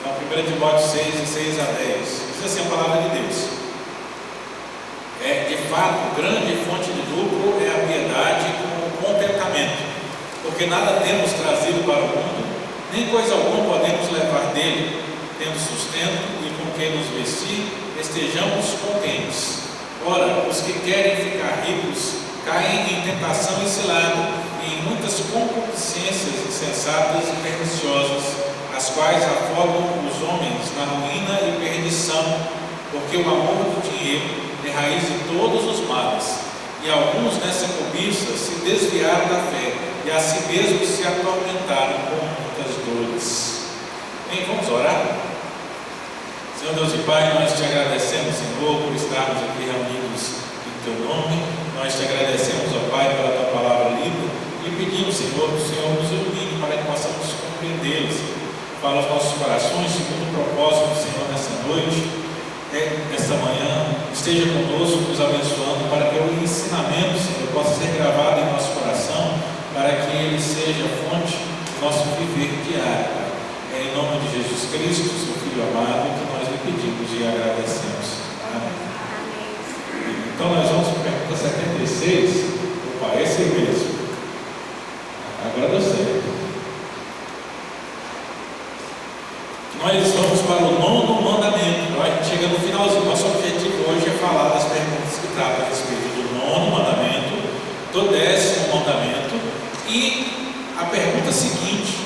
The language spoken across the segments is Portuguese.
Então, 1 Timóteo 6, de 6 a 10. Diz assim a palavra de Deus. De fato, grande fonte de lucro é a piedade com o contentamento, porque nada temos trazido para o mundo, nem coisa alguma podemos levar dele, tendo sustento e com que nos vestir, estejamos contentes. Ora, os que querem ficar ricos caem em tentação e cilada, e em muitas concupiscências insensatas e perniciosas, as quais afogam os homens na ruína e perdição, porque o amor do dinheiro é raiz de todos os males, e alguns nessa cobiça se desviaram da fé, e a si mesmos se atormentaram com muitas dores. Bem, vamos orar? Senhor Deus e Pai, nós te agradecemos, Senhor, por estarmos aqui reunidos em Teu nome. Nós te agradecemos, ó Pai, pela Tua palavra lida, e pedimos, Senhor, que o Senhor nos ilumine para que possamos compreendê-los. Fala aos nossos corações, segundo o propósito do Senhor nessa noite, nesta manhã. Esteja conosco, nos abençoando, para que o ensinamento, Senhor, possa ser gravado em nosso coração, para que ele seja fonte do nosso viver diário. É em nome de Jesus Cristo, seu Filho amado, que nós lhe pedimos e agradecemos. Amém. Então nós vamos para a pergunta 76. Opa, esse mesmo. Agora deu certo. Nós vamos para o 9º mandamento. A gente chega no finalzinho. Nosso objetivo hoje é falar das perguntas que tratam a respeito do 9º mandamento, do 10º mandamento e a pergunta seguinte,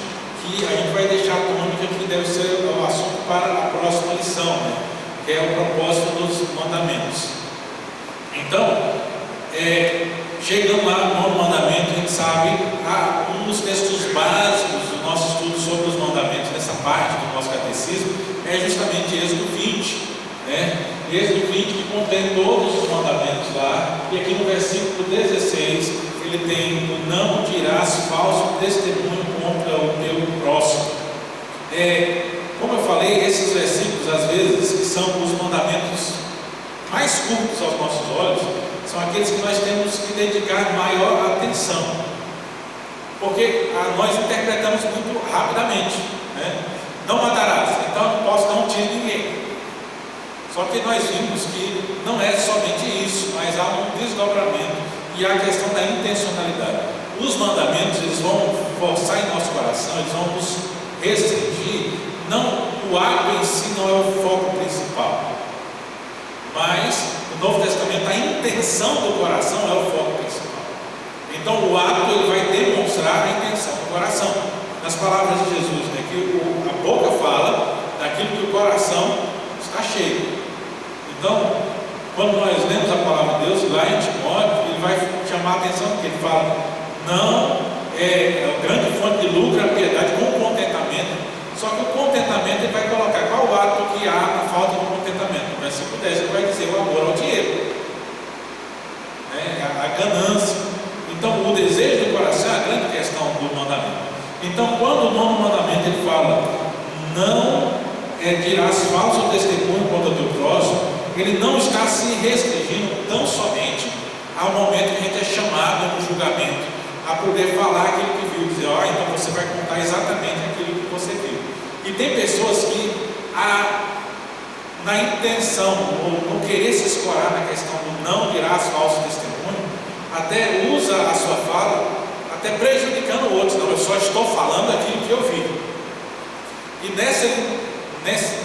que a gente vai deixar tônica, que deve ser o assunto para a próxima lição, que é o propósito dos mandamentos. Então, chegando lá no 9º mandamento, a gente sabe um dos textos básicos do nosso estudo sobre os mandamentos, nessa parte do nosso catecismo, é justamente Êxodo 20, Êxodo 20, que contém todos os mandamentos lá, e aqui no versículo 16 ele tem o não dirás falso testemunho contra o teu próximo. Como eu falei, esses versículos, às vezes, que são os mandamentos mais curtos aos nossos olhos, são aqueles que nós temos que dedicar maior atenção, porque nós interpretamos muito rapidamente, Não matarás, então eu não posso dar um tiro em ninguém. Só que nós vimos que não é somente isso, mas há um desdobramento e há a questão da intencionalidade. Os mandamentos, eles vão forçar em nosso coração, eles vão nos restringir. Não, o ato em si não é o foco principal, mas no Novo Testamento a intenção do coração é o foco principal. Então o ato ele vai demonstrar a intenção do coração. Nas palavras de Jesus, que a boca fala daquilo que o coração está cheio. Então, quando nós lemos a palavra de Deus, lá em Timóteo, ele vai chamar a atenção, porque ele fala, não é grande fonte de lucro a piedade com contentamento. Só que o contentamento ele vai colocar qual o ato que há na falta do contentamento. No versículo 10 ele vai dizer o amor ao dinheiro, a ganância. Então o desejo do coração é a grande questão do mandamento. Então quando o 9º mandamento ele fala, não dirás falso testemunho contra o teu próximo, ele não está se restringindo tão somente ao momento que a gente é chamado no julgamento, a poder falar aquilo que viu, dizer, então você vai contar exatamente aquilo que você viu. E tem pessoas que, na intenção, ou no querer se escorar na questão do não dirás falso testemunho, até usa a sua fala, até prejudicando outros. Não, eu só estou falando aquilo que eu vi. E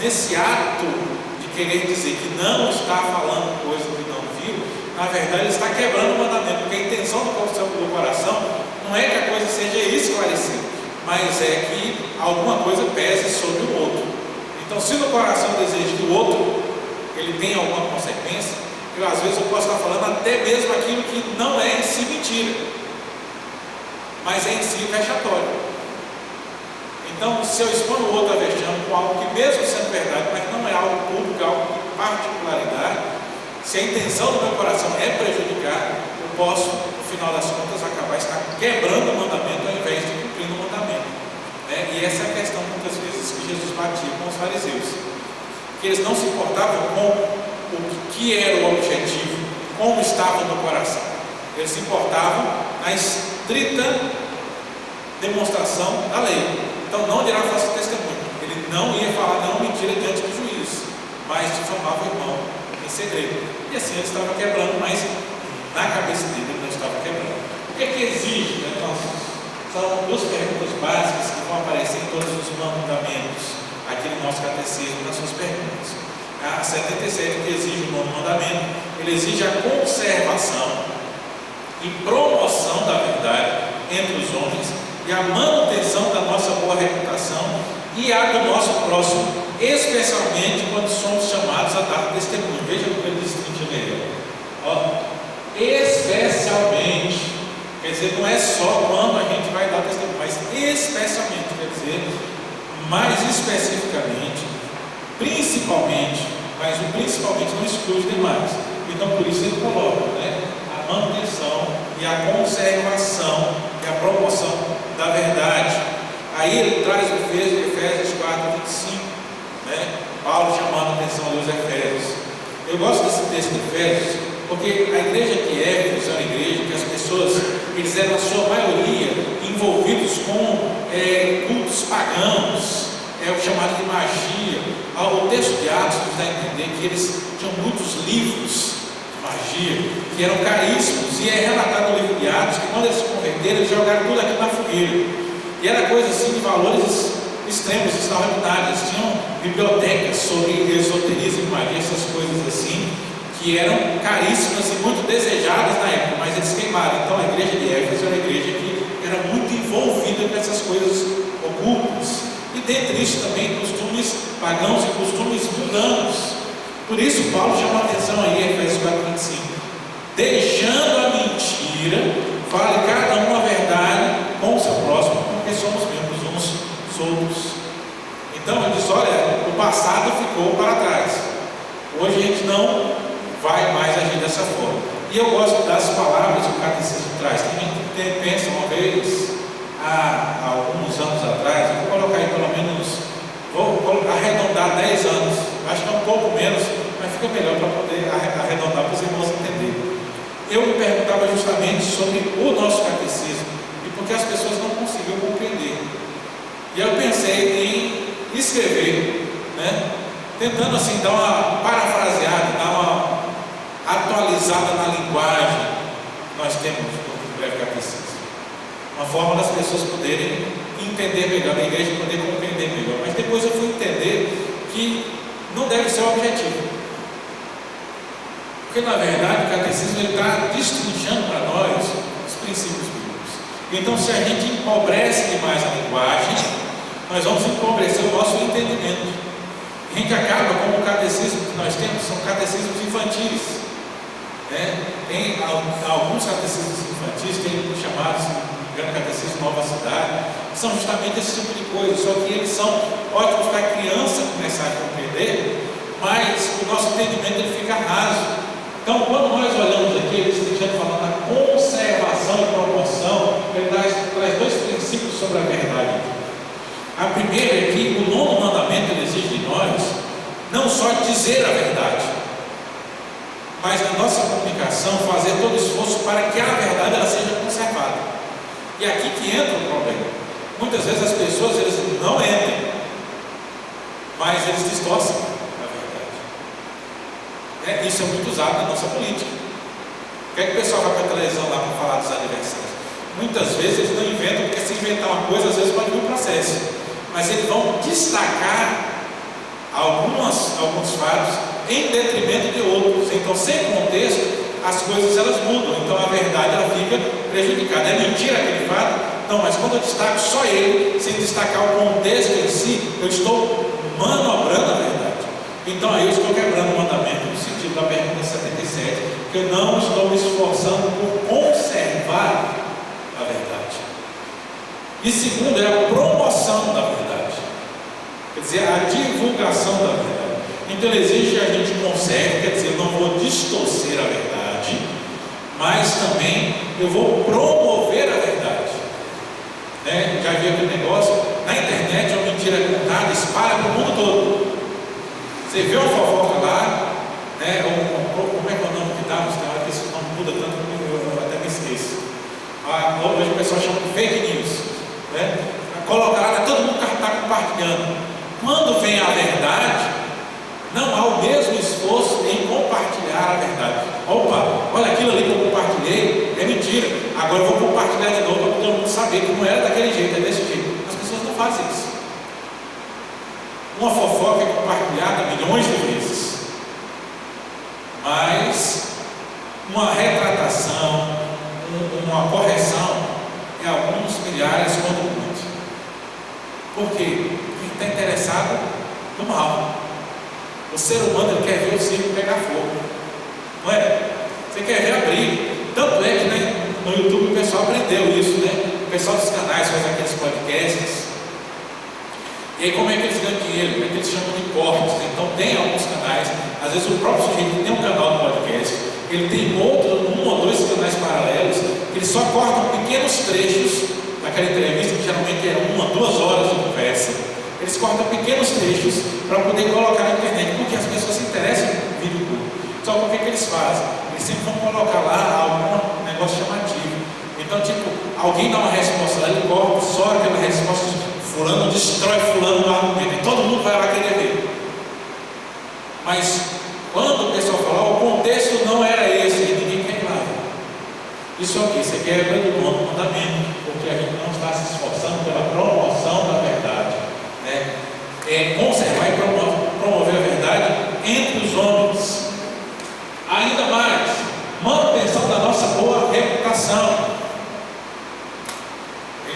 nesse ato de querer dizer que não está falando coisa que não viu, na verdade ele está quebrando o mandamento, porque a intenção do coração não é que a coisa seja esclarecida, mas é que alguma coisa pese sobre o outro. Então, se no coração deseja que o outro ele tenha alguma consequência, às vezes eu posso estar falando até mesmo aquilo que não é em si mentira, mas é em si vexatório. Então, se eu exponho o outro a vexame com algo que mesmo sendo verdade, mas não é algo público, é algo de particularidade, se a intenção do meu coração é prejudicar, eu posso, no final das contas, acabar quebrando o mandamento ao invés de cumprir o mandamento. E essa é a questão, muitas vezes, que Jesus batia com os fariseus, que eles não se importavam com o que era o objetivo, como estava no coração. Eles se importavam na estrita demonstração da lei. Então não dirá falso testemunho. Ele não ia falar mas difamava o irmão em segredo. E assim ele estava quebrando, mas na cabeça dele ele não estava quebrando. O que é que exige, né? São duas perguntas básicas que vão aparecer em todos os mandamentos aqui no nosso catecismo, nas suas perguntas. A 77, que exige o nono mandamento, ele exige a conservação e promoção da verdade entre os homens e a manutenção da nossa boa reputação e a do nosso próximo, especialmente quando somos chamados a dar testemunho. Veja o que ele distingue nele. Especialmente, quer dizer, não é só quando a gente vai dar testemunho, mas especialmente, quer dizer, mais especificamente, principalmente, mas o principalmente não exclui demais. Então, por isso ele coloca, né, a manutenção e a conservação e a promoção da verdade. Aí ele traz o Efésios 4:25, né, Paulo chamando a atenção dos Efésios. Eu gosto desse texto de Efésios, porque a igreja de Éfeso é uma igreja que as pessoas, eles eram, na sua maioria, envolvidos com cultos pagãos, o chamado de magia. O texto de Atos nos dá a entender que eles tinham muitos livros de magia, que eram caríssimos, e é relatado no livro de Atos que quando eles se converteram, eles jogaram tudo aquilo na fogueira, e era coisa assim de valores extremos, extraordinários. Eles tinham bibliotecas sobre esoterismo e magia, essas coisas assim, que eram caríssimas e muito desejadas na época, mas eles queimaram. Então a igreja de Éfeso era uma igreja que era muito envolvida com essas coisas ocultas, e dentre isso também costumes pagãos e costumes mundanos. Por isso Paulo chama a atenção aí, Efésios 4:25, deixando a mentira, fale cada um a verdade com o seu próximo, porque somos membros uns dos outros. Então ele diz, olha, o passado ficou para trás, hoje a gente não vai mais agir dessa forma. E eu gosto das palavras que o catecismo traz. Quem pensa uma vez, há alguns anos atrás, eu vou colocar aí pelo menos, vou arredondar 10 anos, acho que é um pouco menos, mas fica melhor para poder arredondar para os irmãos entenderem. Eu me perguntava justamente sobre o nosso catecismo e porque as pessoas não conseguiam compreender. E eu pensei em escrever, né, tentando assim dar uma parafraseada, dar uma atualizada na linguagem que nós temos no breve catecismo. Uma forma das pessoas poderem entender melhor, a igreja poder compreender melhor. Mas depois eu fui entender que não deve ser o objetivo. Porque na verdade o catecismo está destrinchando para nós os princípios bíblicos. Então, se a gente empobrece demais a linguagem, nós vamos empobrecer o nosso entendimento. A gente acaba, como o catecismo que nós temos, são catecismos infantis, né? Tem alguns catecismos infantis, tem chamados catecismo Nova Cidade, que são justamente esse tipo de coisa, só que eles são ótimos para a criança começar a compreender, mas o nosso entendimento ele fica raso. Então, quando nós olhamos aqui, eles estão falando da conservação e promoção, ele traz dois princípios sobre a verdade. A primeira é que o nono mandamento ele exige de nós não só dizer a verdade, mas na nossa comunicação fazer todo esforço para que a verdade ela seja conservada. E aqui que entra o problema. Muitas vezes as pessoas eles não entram, mas eles distorcem a verdade. Isso é muito usado na nossa política. O que é que o pessoal vai para a televisão lá para falar dos aniversários? Muitas vezes eles não inventam, porque se inventar uma coisa, às vezes pode vir um processo. Mas eles vão destacar alguns fatos em detrimento de outros. Então, sem contexto, as coisas elas mudam. Então a verdade ela fica prejudicada. É mentira aquele fato? Não, mas quando eu destaco só ele, sem destacar o contexto em si, eu estou manobrando a verdade. Então aí eu estou quebrando o mandamento no sentido da pergunta 77, que eu não estou me esforçando por conservar a verdade. E segundo é a promoção da verdade, quer dizer, a divulgação da verdade. Então ele exige que a gente conserve, quer dizer, eu não vou distorcer a verdade, mas também eu vou promover a verdade. Já vi aquele negócio, na internet uma mentira contada, espalha para o mundo todo. Você vê uma fofoca lá, como é que é o nome que dá? Tem hora que esse nome muda tanto que eu até me esqueço. Hoje o pessoal chama de fake news. Colocar lá, todo mundo está compartilhando. Quando vem a verdade, não há o Opa, olha aquilo ali que eu compartilhei, é mentira. Agora eu vou compartilhar de novo para todo mundo saber que não era daquele jeito, é desse jeito. As pessoas não fazem isso. Uma fofoca é compartilhada milhões de vezes, mas uma retratação, uma correção é alguns milhares quando muito. Por quê? Quem está interessado no mal. O ser humano ele quer ver o circo pegar fogo, não é? Você quer ver a briga. Tanto é que, né, no YouTube o pessoal aprendeu isso, né? O pessoal dos canais faz aqueles podcasts. E aí como é que eles ganham dinheiro? Como é que eles chamam de cortes? Então tem alguns canais, às vezes o próprio sujeito tem um canal de podcast, ele tem outro, um ou dois canais paralelos, eles só cortam pequenos trechos daquela entrevista, que geralmente é 1 a 2 horas de conversa. Eles cortam pequenos trechos para poder colocar na internet, porque as pessoas se interessam no vídeo curto. Só que o que eles fazem? Eles sempre vão colocar lá algum negócio chamativo. Então, tipo, alguém dá uma resposta lá, ele corta só aquela resposta, fulano destrói fulano no argumento, e todo mundo vai lá querer ver. Mas quando o pessoal fala, o contexto não era esse, e ninguém quer ir lá. Isso aqui, você quebra do novo mandamento, porque a gente não está se esforçando pela promoção da verdade, né? É conservar e promover a verdade entre os homens. Ainda mais, manutenção da nossa boa reputação.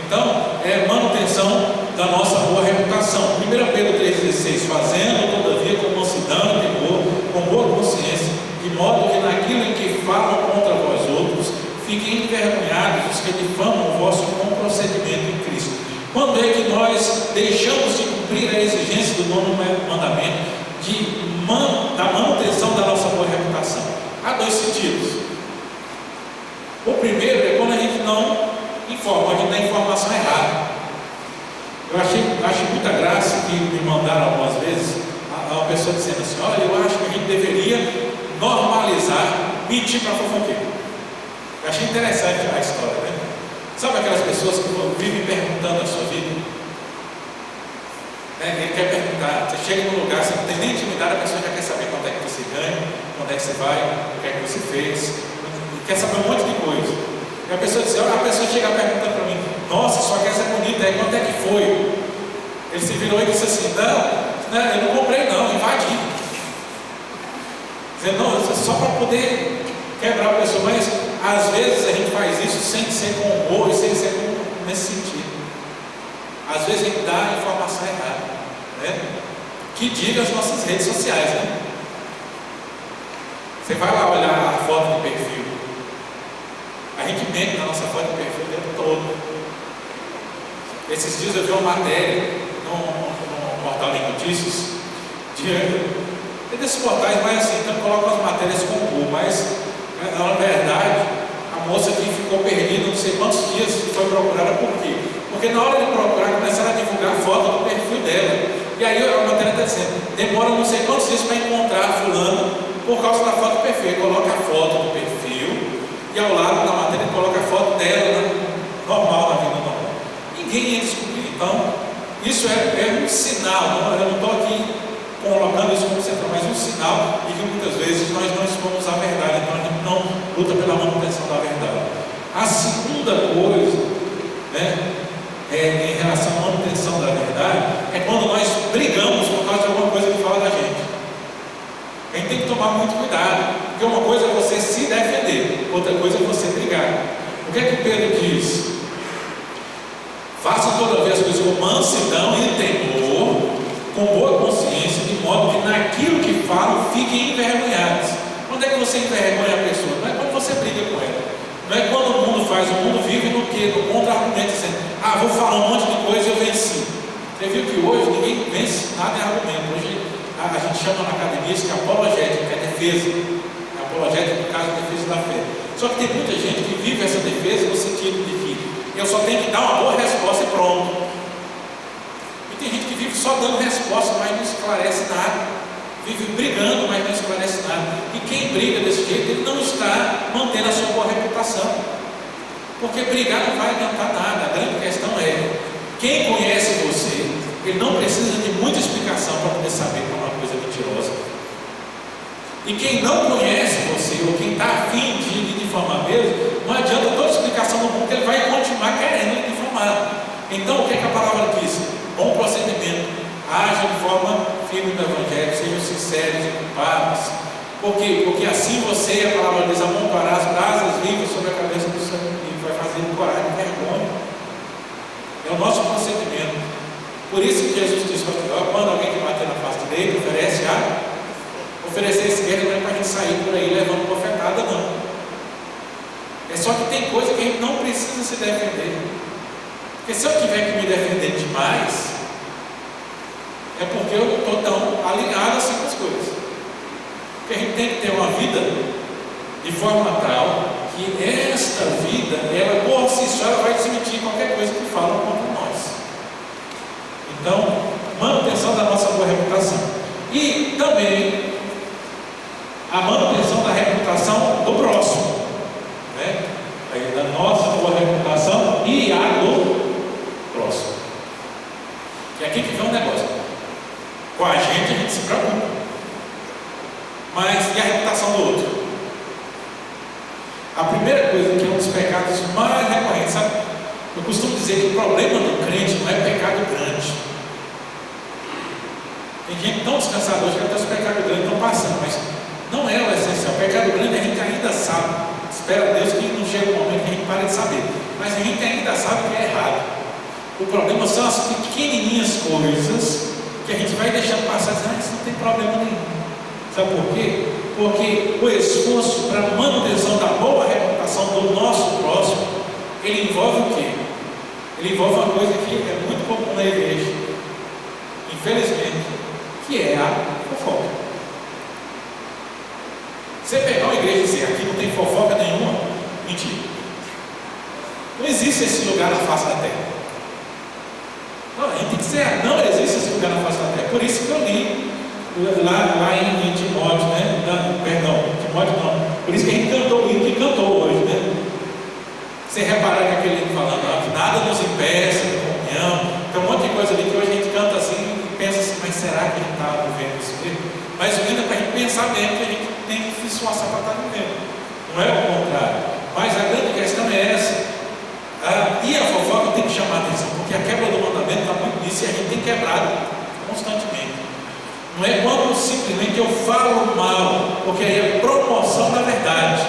Então, é manutenção da nossa boa reputação. 1 Pedro 3,16, fazendo todavia com mansidão e temor, com boa consciência, de modo que naquilo em que falam contra vós outros, fiquem envergonhados os que difamam o vosso bom procedimento em Cristo. Quando é que nós deixamos de cumprir a exigência do nono mandamento, da manutenção da nossa boa reputação? Há 2 sentidos. O primeiro é quando a gente não informa, a gente dá informação errada. Eu acho muita graça que me mandaram algumas vezes uma pessoa dizendo assim: olha, eu acho que a gente deveria normalizar mentir para fofoqueiro. Eu achei interessante a história, né? Sabe aquelas pessoas que vivem perguntando a sua vida? Ele quer perguntar, você chega num lugar, você não tem nem intimidade, a pessoa já quer saber quanto é que você ganha, quando é que você vai, o que é que você fez, quer saber um monte de coisa. E a pessoa diz, a pessoa chega perguntando para mim, nossa, sua casa é bonita, quanto é que foi? Ele se virou e disse assim, não, eu não comprei não, invadi. Dizendo, não, só para poder quebrar a pessoa, mas às vezes a gente faz isso sem ser com humor e sem ser nesse sentido. Às vezes a gente dá a informação errada, né? Que diga as nossas redes sociais, né? Você vai lá olhar a foto de perfil, a gente mente na nossa foto de perfil o tempo todo. Esses dias eu vi uma matéria no portal de notícias é desses portais, mas assim, então colocam as matérias com o Google, mas na verdade a moça que ficou perdida não sei quantos dias foi procurada. Por quê? Porque na hora de procurar começaram a divulgar a foto do perfil dela, e aí a matéria está dizendo, demora não sei quantos dias para encontrar fulano por causa da foto do perfil. Coloca a foto do perfil e ao lado da matéria coloca a foto dela, né? Normal, na vida normal. Ninguém ia descobrir. Então isso é um sinal, eu não estou aqui colocando isso como central, mas um sinal de que muitas vezes nós não expomos a verdade, então a gente não luta pela manutenção da verdade. A segunda coisa, né, em relação à manutenção da verdade, é quando nós brigamos por causa de alguma coisa que fala da gente. A gente tem que tomar muito cuidado, porque uma coisa é você se defender, outra coisa é você brigar. O que é que Pedro diz? Façam toda vez as coisas com mansidão e temor, com boa consciência, de modo que naquilo que falam fiquem envergonhados. Quando é que você envergonha a pessoa? Não é quando você briga com ela, não é quando o mundo faz, o mundo vive no quê? No contra-argumento, dizendo, vou falar um monte de coisa e eu venci. Você viu que hoje ninguém vence nada em argumento. Hoje a gente chama na academia isso de apologética, que é defesa. É apologética, no caso, defesa da fé. Só que tem muita gente que vive essa defesa no sentido de que eu só tenho que dar uma boa resposta e pronto. E tem gente que vive só dando resposta, mas não esclarece nada. Vive brigando, mas não esclarece nada. E quem briga desse jeito, ele não está mantendo a sua boa reputação. Porque brigar não vai adiantar nada. A grande questão é, quem conhece você, ele não precisa de muita explicação para poder saber que é uma coisa mentirosa. E quem não conhece você, ou quem está Hajam de forma firme no Evangelho, sejam sinceros e culpados. Por quê? Porque assim você, a palavra diz, amontoará as brasas vivas sobre a cabeça do seu inimigo, vai fazer ele corar de vergonha. É o nosso procedimento. Por isso que Jesus disse: quando alguém que bater na face direita, oferecer a esquerda, não é para a gente sair por aí levando bofetada, não. É só que tem coisa que a gente não precisa se defender. Porque se eu tiver que me defender demais, é porque eu não estou tão alinhado assim com as coisas. Porque a gente tem que ter uma vida de forma tal que esta vida, ela por si só, ela vai desmentir qualquer coisa que falam contra nós. Então, manutenção da nossa boa reputação. E também a manutenção da reputação do próximo, né? Da nossa boa reputação e a do próximo. E aqui que vem um negócio. Com a gente se preocupa. Mas e a reputação do outro? A primeira coisa, que é um dos pecados mais recorrentes, sabe? Eu costumo dizer que o problema do crente não é pecado grande. Tem gente tão descansadora que até os pecados grandes estão passando, mas não é o essencial. O pecado grande a gente ainda sabe. Espera Deus que não chegue um momento que a gente pare de saber. Mas a gente ainda sabe que é errado. O problema são as pequenininhas coisas que a gente vai deixando passar, dizendo: isso não tem problema nenhum. Sabe por quê? Porque o esforço para a manutenção da boa reputação do nosso próximo, ele envolve o quê? Ele envolve uma coisa que é muito comum na igreja, infelizmente, que é a fofoca. Você pegar uma igreja e dizer: aqui não tem fofoca nenhuma, mentira. Não existe esse lugar na face da terra. Não, a gente tem que dizer: não existe esse lugar na face da terra. Por isso que eu li lá em Timóteo, né? Timóteo não. Por isso que a gente cantou o hino que cantou hoje, né? Você reparar que aquele hino falando que nada nos impeça da comunhão, tem um monte de coisa ali que hoje a gente canta assim e pensa assim: mas será que a gente está vivendo isso mesmo? Mas o hino é para a gente pensar mesmo que a gente tem que se esforçar para estar vivendo. Não é o contrário. Mas a grande questão é essa. E a fofoca tem que chamar a atenção, porque a quebra do mandamento está muito nisso e a gente tem quebrado constantemente. Não é quando simplesmente eu falo mal, porque aí é promoção da verdade,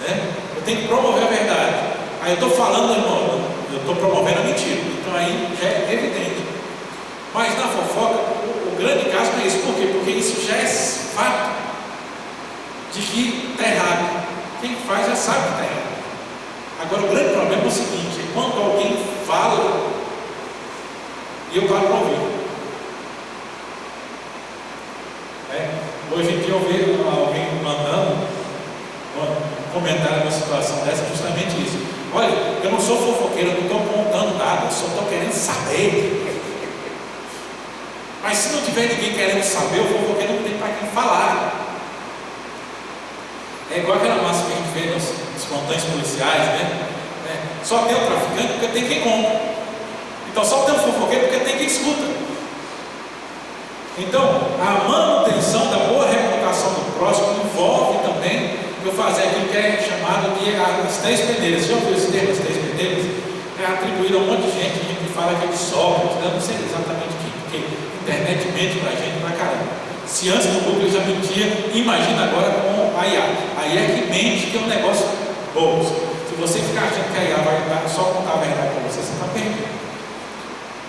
né? Eu tenho que promover a verdade. Aí eu estou falando, irmão, eu estou promovendo a mentira. Então aí já é evidente. Mas na fofoca, o grande caso não é isso. Por quê? Porque isso já é fato de que está errado. Quem faz já sabe que está errado. Agora o grande problema é o seguinte: é quando alguém fala e eu paro para ouvir. Hoje em dia eu vejo alguém mandando um comentário numa situação dessa, justamente isso: olha, eu não sou fofoqueiro, eu não estou contando nada, eu só estou querendo saber. Mas se não tiver ninguém querendo saber, o fofoqueiro não tem para quem falar. É igual aquela massa que a gente vê nos plantões policiais, né? Só tem o traficante porque tem quem compra. Então só tem o fofoqueiro porque tem quem escuta. Então, a manutenção da boa reputação do próximo envolve também eu fazer aquilo que é chamado de as três peneiras. Já ouviu esse termo, as três peneiras? É atribuído a um monte de gente que fala que é de Sócrates, eu não sei exatamente quem, porque a internet mente pra gente pra caramba. Se antes no Google já mentia, imagina agora com a IA. A IA que mente, que é um negócio bom. Se você ficar achando que a IA vai só contar a verdade para você, você está perdido.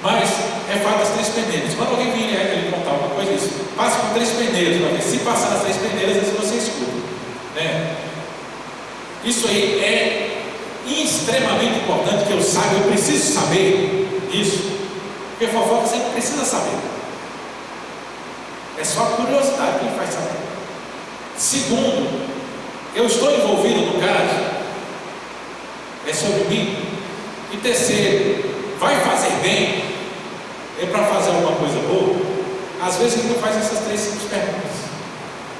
Mas é fato das três peneiras. Quando alguém vir ele contar alguma coisa, isso, passe por três peneiras, para ver se passar nas três peneiras, às vezes você escuta, né? Isso aí é extremamente importante que eu saiba, eu preciso saber isso, porque fofoca você não precisa saber. É só a curiosidade que ele faz saber. Segundo, eu estou envolvido no caso, é sobre mim. E terceiro, vai fazer bem? É para fazer alguma coisa boa? Às vezes a gente não faz essas três simples perguntas.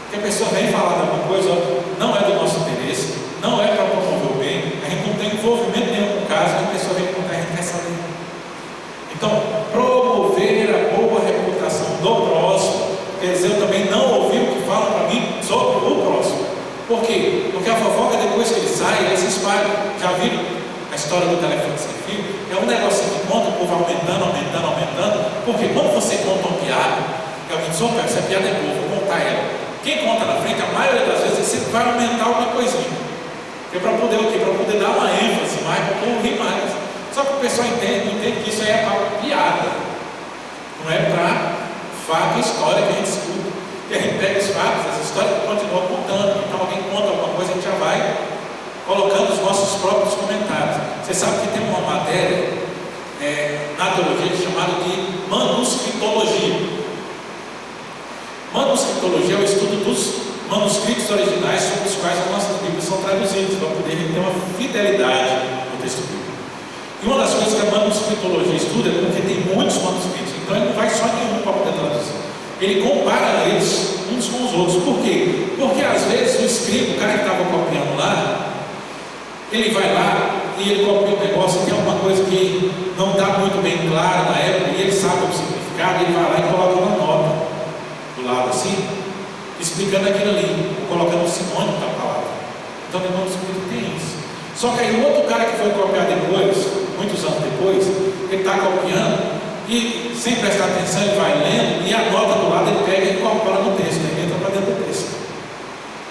Porque a pessoa vem falar de alguma coisa, não é do nosso interesse, não é para promover o bem, a gente não tem envolvimento nenhum com o caso, a pessoa vem contar, a gente quer saber. Então, promover a boa reputação do próximo quer dizer eu também não ouvir o que falam para mim sobre o próximo. Por quê? Porque a fofoca, depois que ele sai, ela se espalha. Já viram a história do telefone sem fio? É um negocinho que conta povo aumentando, porque quando você conta uma piada, e alguém diz, opa, essa piada é boa, vou contar ela. Quem conta na frente, a maioria das vezes, você vai aumentar alguma coisinha. Que é para poder o quê? Para poder dar uma ênfase mais, para o povo rir mais. Só que o pessoal entende que isso aí é para piada. Não é para fato e história que a gente escuta. E a gente pega os fatos, as histórias e continua contando. Então alguém conta alguma coisa, a gente já vai colocando os nossos próprios comentários. Você sabe que tem uma matéria na teologia chamada de manuscritologia. Manuscritologia é o estudo dos manuscritos originais sobre os quais as nossas Bíblias são traduzidas, para poder ter uma fidelidade no texto bíblico. E uma das coisas que a manuscritologia estuda é porque tem muitos manuscritos, então ele não vai só nenhum para poder traduzir. Ele compara eles uns com os outros. Por quê? Porque às vezes o escriba, o cara que estava copiando lá, ele vai lá e ele copia um negócio, tem alguma coisa que não está muito bem clara na época, e ele sabe o significado, ele vai lá e coloca uma nota do lado assim, explicando aquilo ali, colocando o sinônimo da palavra. Então no manuscrito tem isso. Só que aí o outro cara que foi copiar depois, muitos anos depois, ele está copiando e sem prestar atenção ele vai lendo e a nota do lado ele pega e incorpora no texto, ele entra para dentro do texto.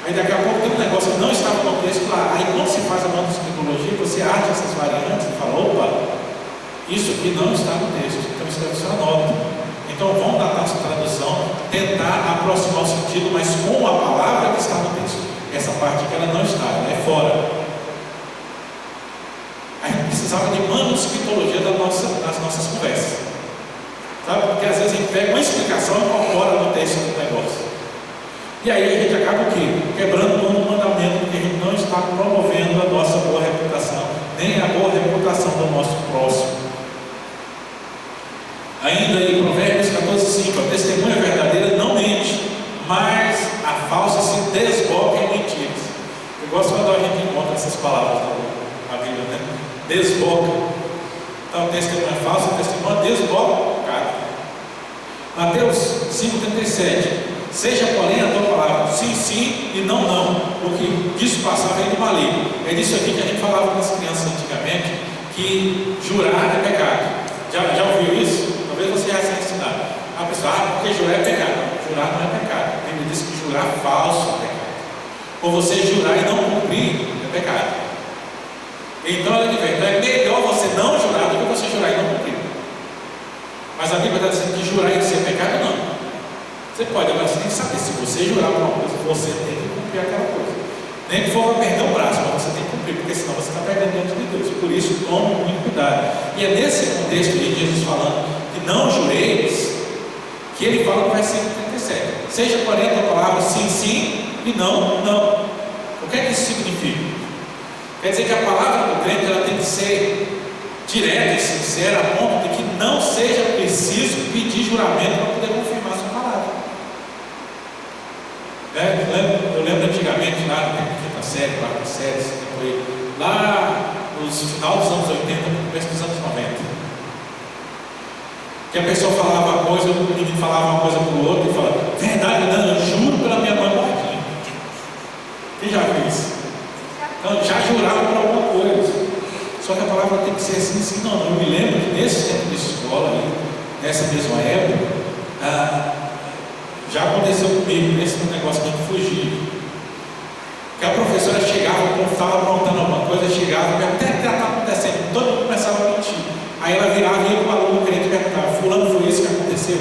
Aí daqui a pouco tem um negócio que não estava no texto lá. Aí quando se faz a manuscritologia, você acha essas variantes e fala, opa, isso aqui não está no texto, então isso deve ser a nota. Então vamos dar nossa tradução, tentar aproximar o sentido, mas com a palavra que está no texto. Essa parte que ela não está, ela é fora. A gente precisava de manuscritologia das nossas conversas. Sabe? Porque às vezes a gente pega uma explicação e incorpora no texto do negócio. E aí a gente acaba o quê? Quebrando todo o mandamento, porque a gente não está promovendo a nossa boa reputação, nem a boa reputação do nosso próximo. Ainda em Provérbios 14:5, a testemunha verdadeira não mente, mas a falsa se desboca em mentiras. Eu gosto quando a gente encontra essas palavras na Bíblia, né? Desboca. Então, testemunha falsa, testemunha desbocada. Mateus 5,37. Seja, porém, a tua palavra sim, sim e não, não, porque disso passar vem do maligno. É disso aqui que a gente falava com as crianças antigamente, que jurar é pecado. Já ouviu isso? Talvez você já se ensinado. A pessoa, porque jurar é pecado. Jurar não é pecado. A Bíblia diz que jurar falso é pecado. Ou você jurar e não cumprir é pecado. Então ela diz, então é melhor você não jurar do que você jurar e não cumprir. Mas a Bíblia está dizendo que jurar e ser pecado não. Você pode, agora você tem que saber, se você jurar por uma coisa, você tem que cumprir aquela coisa. Nem que for perder o braço, mas você tem que cumprir, porque senão você está perdendo diante de Deus. Por isso, tome muito cuidado. E é nesse contexto de Jesus falando que não jureis, que ele fala no versículo 37. Seja, porém, a palavra sim, sim e não, não. O que é que isso significa? Quer dizer que a palavra do crente ela tem que ser direta e sincera, a ponto de que não seja preciso pedir juramento para poder confirmar a sua palavra. Eu lembro antigamente, lá na quinta série, quarta série, lá nos final dos anos 80, no começo dos anos 90, que a pessoa falava uma coisa, o menino falava uma coisa para o outro e falava, verdade, não, eu juro pela minha mãe mortinha. Quem já viu isso? Então, já jurava por alguma coisa. Só que a palavra tem que ser assim, sim, não. Eu me lembro que nesse tempo de escola, aí, nessa mesma época, já aconteceu comigo, nesse negócio de fugir. Que a professora chegava, quando estava aprontando alguma coisa, chegava e perguntava, o que está acontecendo? Todo mundo começava a mentir. Aí ela virava e ia para o aluno crente e perguntava, fulano, foi isso que aconteceu?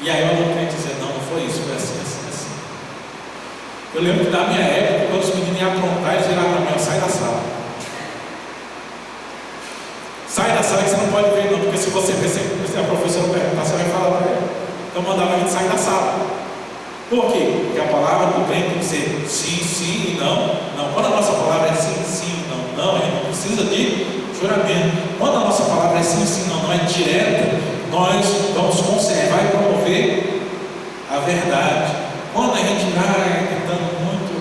E aí o aluno crente dizia, não, não foi isso, foi assim, assim, assim. Eu lembro que na minha época, quando os meninos iam aprontar, eles viravam para mim, ó, sai da sala. Sai da sala que você não pode ver não, porque se você ver, se a professora perguntar, você vai falar para ela. Então mandava a gente sair da sala. Por quê? Porque a palavra do crente tem que ser sim, sim e não, não. Quando a nossa palavra é sim, sim e não, não, a gente não precisa de juramento. Quando a nossa palavra é sim, sim, não, não é direta, nós vamos conservar e promover a verdade. Quando a gente vai tentando muito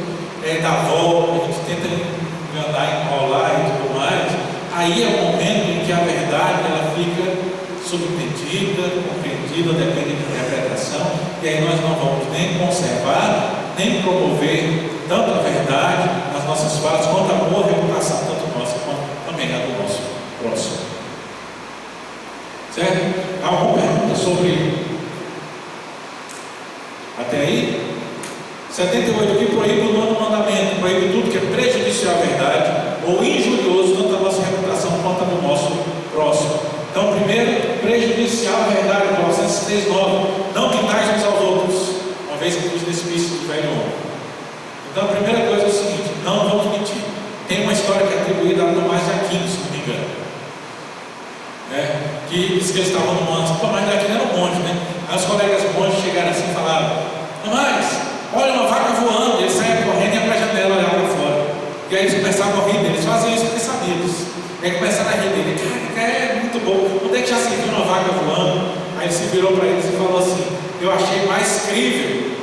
dar volta, a gente tenta enganar, enrolar e tudo mais, aí é o momento em que a verdade ela fica subentendida, compreendida, depende de interpretação, e aí nós não vamos nem conservar, nem promover tanto a verdade nas nossas falas, quanto a boa reputação, tanto nossa quanto também a do nosso próximo. alguma pergunta sobre até aí? 78, que proíbe o nono mandamento, proíbe tudo que é prejudicial à verdade ou injurioso tanto à nossa reputação quanto à do nosso próximo. Então, primeiro, prejudicial à verdade, Colossenses 3:9, não mintais uns aos outros, uma vez que nos despiste do velho homem. Então, a primeira coisa é o seguinte: não vamos mentir. Tem uma história que é atribuída a Tomás de Aquino, se não me engano, que diz que eles estavam no monte. Tomás de Aquino era um monge, né? Aí os colegas monges chegaram assim e falaram: Tomás, olha uma vaca voando. Ele saia correndo e ia para a janela olhar para fora. E aí eles começaram a rir dele. Eles faziam isso porque sabiam disso. E aí começaram a rir dele. Cara, é muito bom. Onde é que já se viu uma vaca voando? Aí ele se virou para eles e falou assim: eu achei mais crível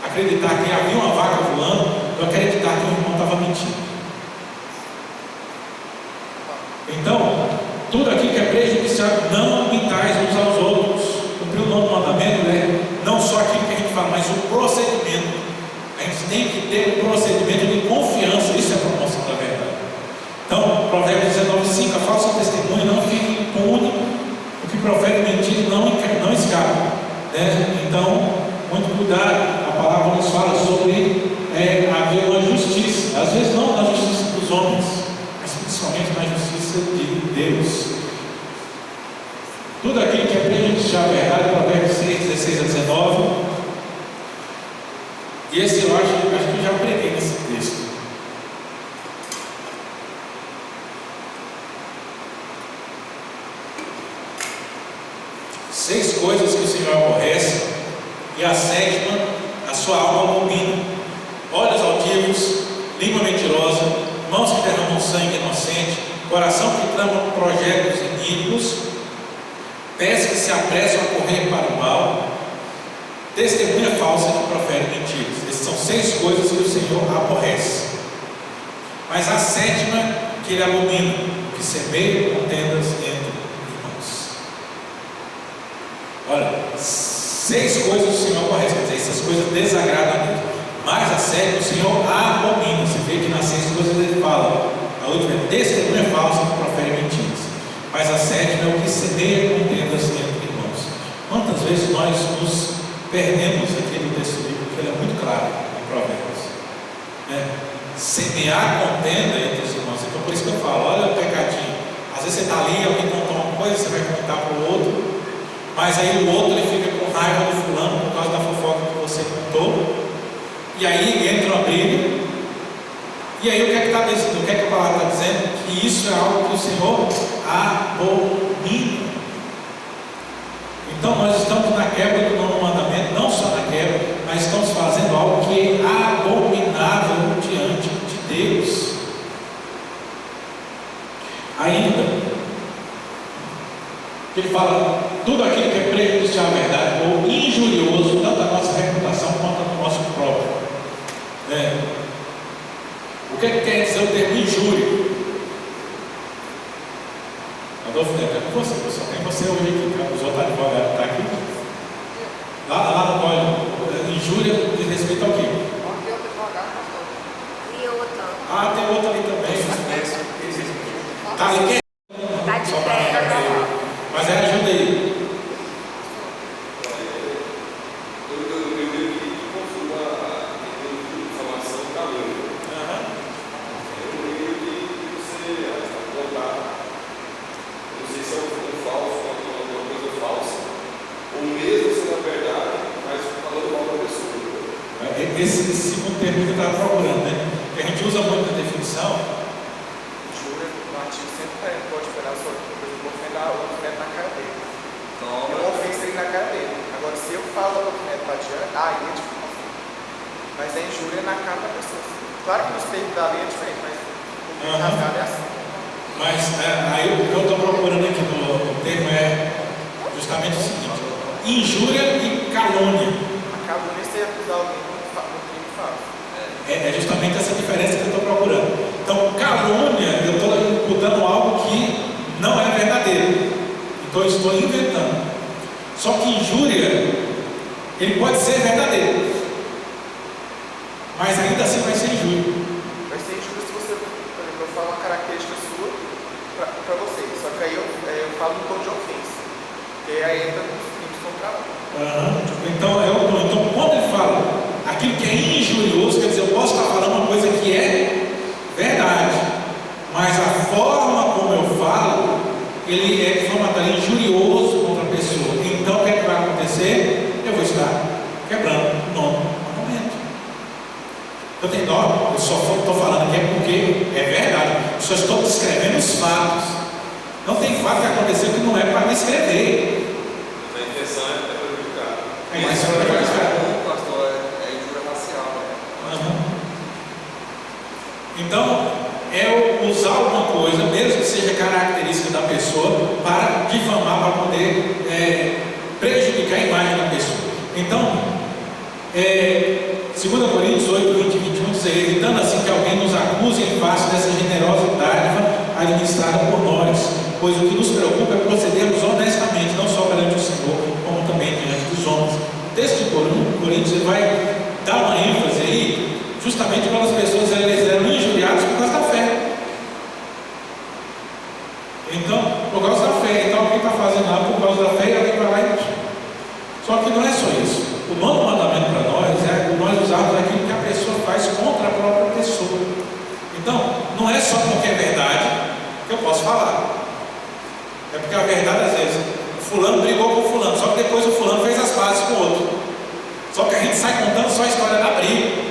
acreditar que havia uma vaca voando do que acreditar que o irmão estava mentindo. Então, tudo aqui que é prejudicial, não mintais uns aos outros. Cumprir o nono mandamento é não só aquilo que a gente fala, mas o procedimento. A gente tem que ter um procedimento de confiança. Isso é a promoção da verdade. Então, Provérbios 19:5, a falsa testemunha não fica impune, o que profere mentira não escapa. Então, muito cuidado. A palavra nos fala sobre haver uma justiça, às vezes não na justiça dos homens, mas principalmente na justiça de Deus. Tudo aquilo que é prejudicial à verdade, Provérbios 6:16-19. E esse eu acho que eu já preguei nesse texto. Seis coisas que o Senhor aborrece, e a sétima, a sua alma abomina: olhos altivos, língua mentirosa, mãos que derramam sangue inocente, coração que trama projetos iníquos, pés que se apressam a correr para o mal, testemunha falsa que profere mentiras. Essas são seis coisas que o Senhor aborrece. Mas a sétima que ele abomina, que semeia contendas entre irmãos. Olha, seis coisas o Senhor aborrece, quer dizer, essas coisas desagradam a Deus. Mas a sétima o Senhor abomina. Você vê que nas seis coisas ele fala. A última é testemunha falsa que profere mentiras. Mas a sétima é o que semeia contendas entre irmãos. Quantas vezes nós nos perdemos aqui no texto bíblico, porque ele é muito claro em Provérbios. Semear contenda entre os irmãos. Então por isso que eu falo, olha o pecadinho. Às vezes você está ali, alguém contou uma coisa, você vai contar para o outro, mas aí o outro ele fica com raiva do fulano por causa da fofoca que você contou, e aí entra uma briga. E aí o que é que está dizendo? O que é que a palavra está dizendo? Que isso é algo que o Senhor abomina. Então nós estamos na quebra do nono mandamento, não só na quebra, mas estamos fazendo algo que é abominável diante de Deus. Ainda, ele fala, tudo aquilo que é prejudicial à verdade ou injurioso, tanto à nossa reputação quanto ao nosso próprio. O que quer dizer o termo injúria? Adolfo, é com você, só tem você hoje aqui, tá? Os outros advogados estão aqui. Lá no código, injúria diz respeito ao quê? E outra. Ah, tem outro ali também. Tá ali quem? Tá de pé. Mas é ajuda aí. Esse segundo termo que eu estava procurando, né? Que a gente usa muito na definição. Jura, no artigo 140 pode esperar só depois eu vou ofender o outro neto na cara dele. Eu não ofendo ele na cara dele. Agora, se eu falo o outro neto para adiante, aí é diferente. Mas a injúria é na cara da pessoa. Claro que nos termos da lei é diferente, mas o termo rasgado é assim. Mas aí o que eu estou procurando aqui no termo é justamente o seguinte: injúria e calúnia. A calúnia é você acusar alguém no crime falso. É justamente essa diferença que eu estou procurando. Então, calúnia, eu estou imputando algo que não é verdadeiro. Então, eu estou inventando. Só que injúria, ele pode ser verdadeiro, mas ainda assim vai ser injúria. Vai ser injúria se você, por exemplo, eu falo uma característica sua para você. Só que aí eu falo no tom de ofensa. Porque aí entra nos crimes contra a honra. Então, quando ele fala aquilo que é injurioso, quer dizer, eu posso estar falando uma coisa que é verdade, mas a forma como eu falo, ele é difamatório, injurioso contra a pessoa. Então, o que é que vai acontecer? Eu vou estar quebrando o nono mandamento. Eu tenho dó, eu só estou falando aqui porque é verdade, eu só estou descrevendo os fatos. Não tem fato que aconteceu que não é para descrever. A intenção é prejudicar. A intenção é prejudicar. Pastor, é injúria racial, né? Então, é usar alguma coisa, mesmo que seja característica da pessoa, para difamar, para poder prejudicar a imagem da pessoa. Então, 2 Coríntios 8, 20 e 21 diz: evitando assim que alguém nos acuse em face dessa generosa dádiva administrada por nós, pois o que nos preocupa é procedermos honestamente, não só perante o Senhor, como também diante dos homens. O texto de Coríntios ele vai dar uma ênfase aí, justamente quando as pessoas eram injuriadas por causa da fé. Então, por causa da fé. Então, alguém está fazendo lá por causa da fé e alguém vai lá e... Só que não é só isso. O nono mandamento para nós é nós usarmos aquilo que a pessoa faz contra a própria pessoa. Então, não é só porque é verdade que eu posso falar. É porque a verdade, às vezes, o fulano brigou com o fulano, só que depois o fulano fez as pazes com o outro. Só que a gente sai contando só a história da briga.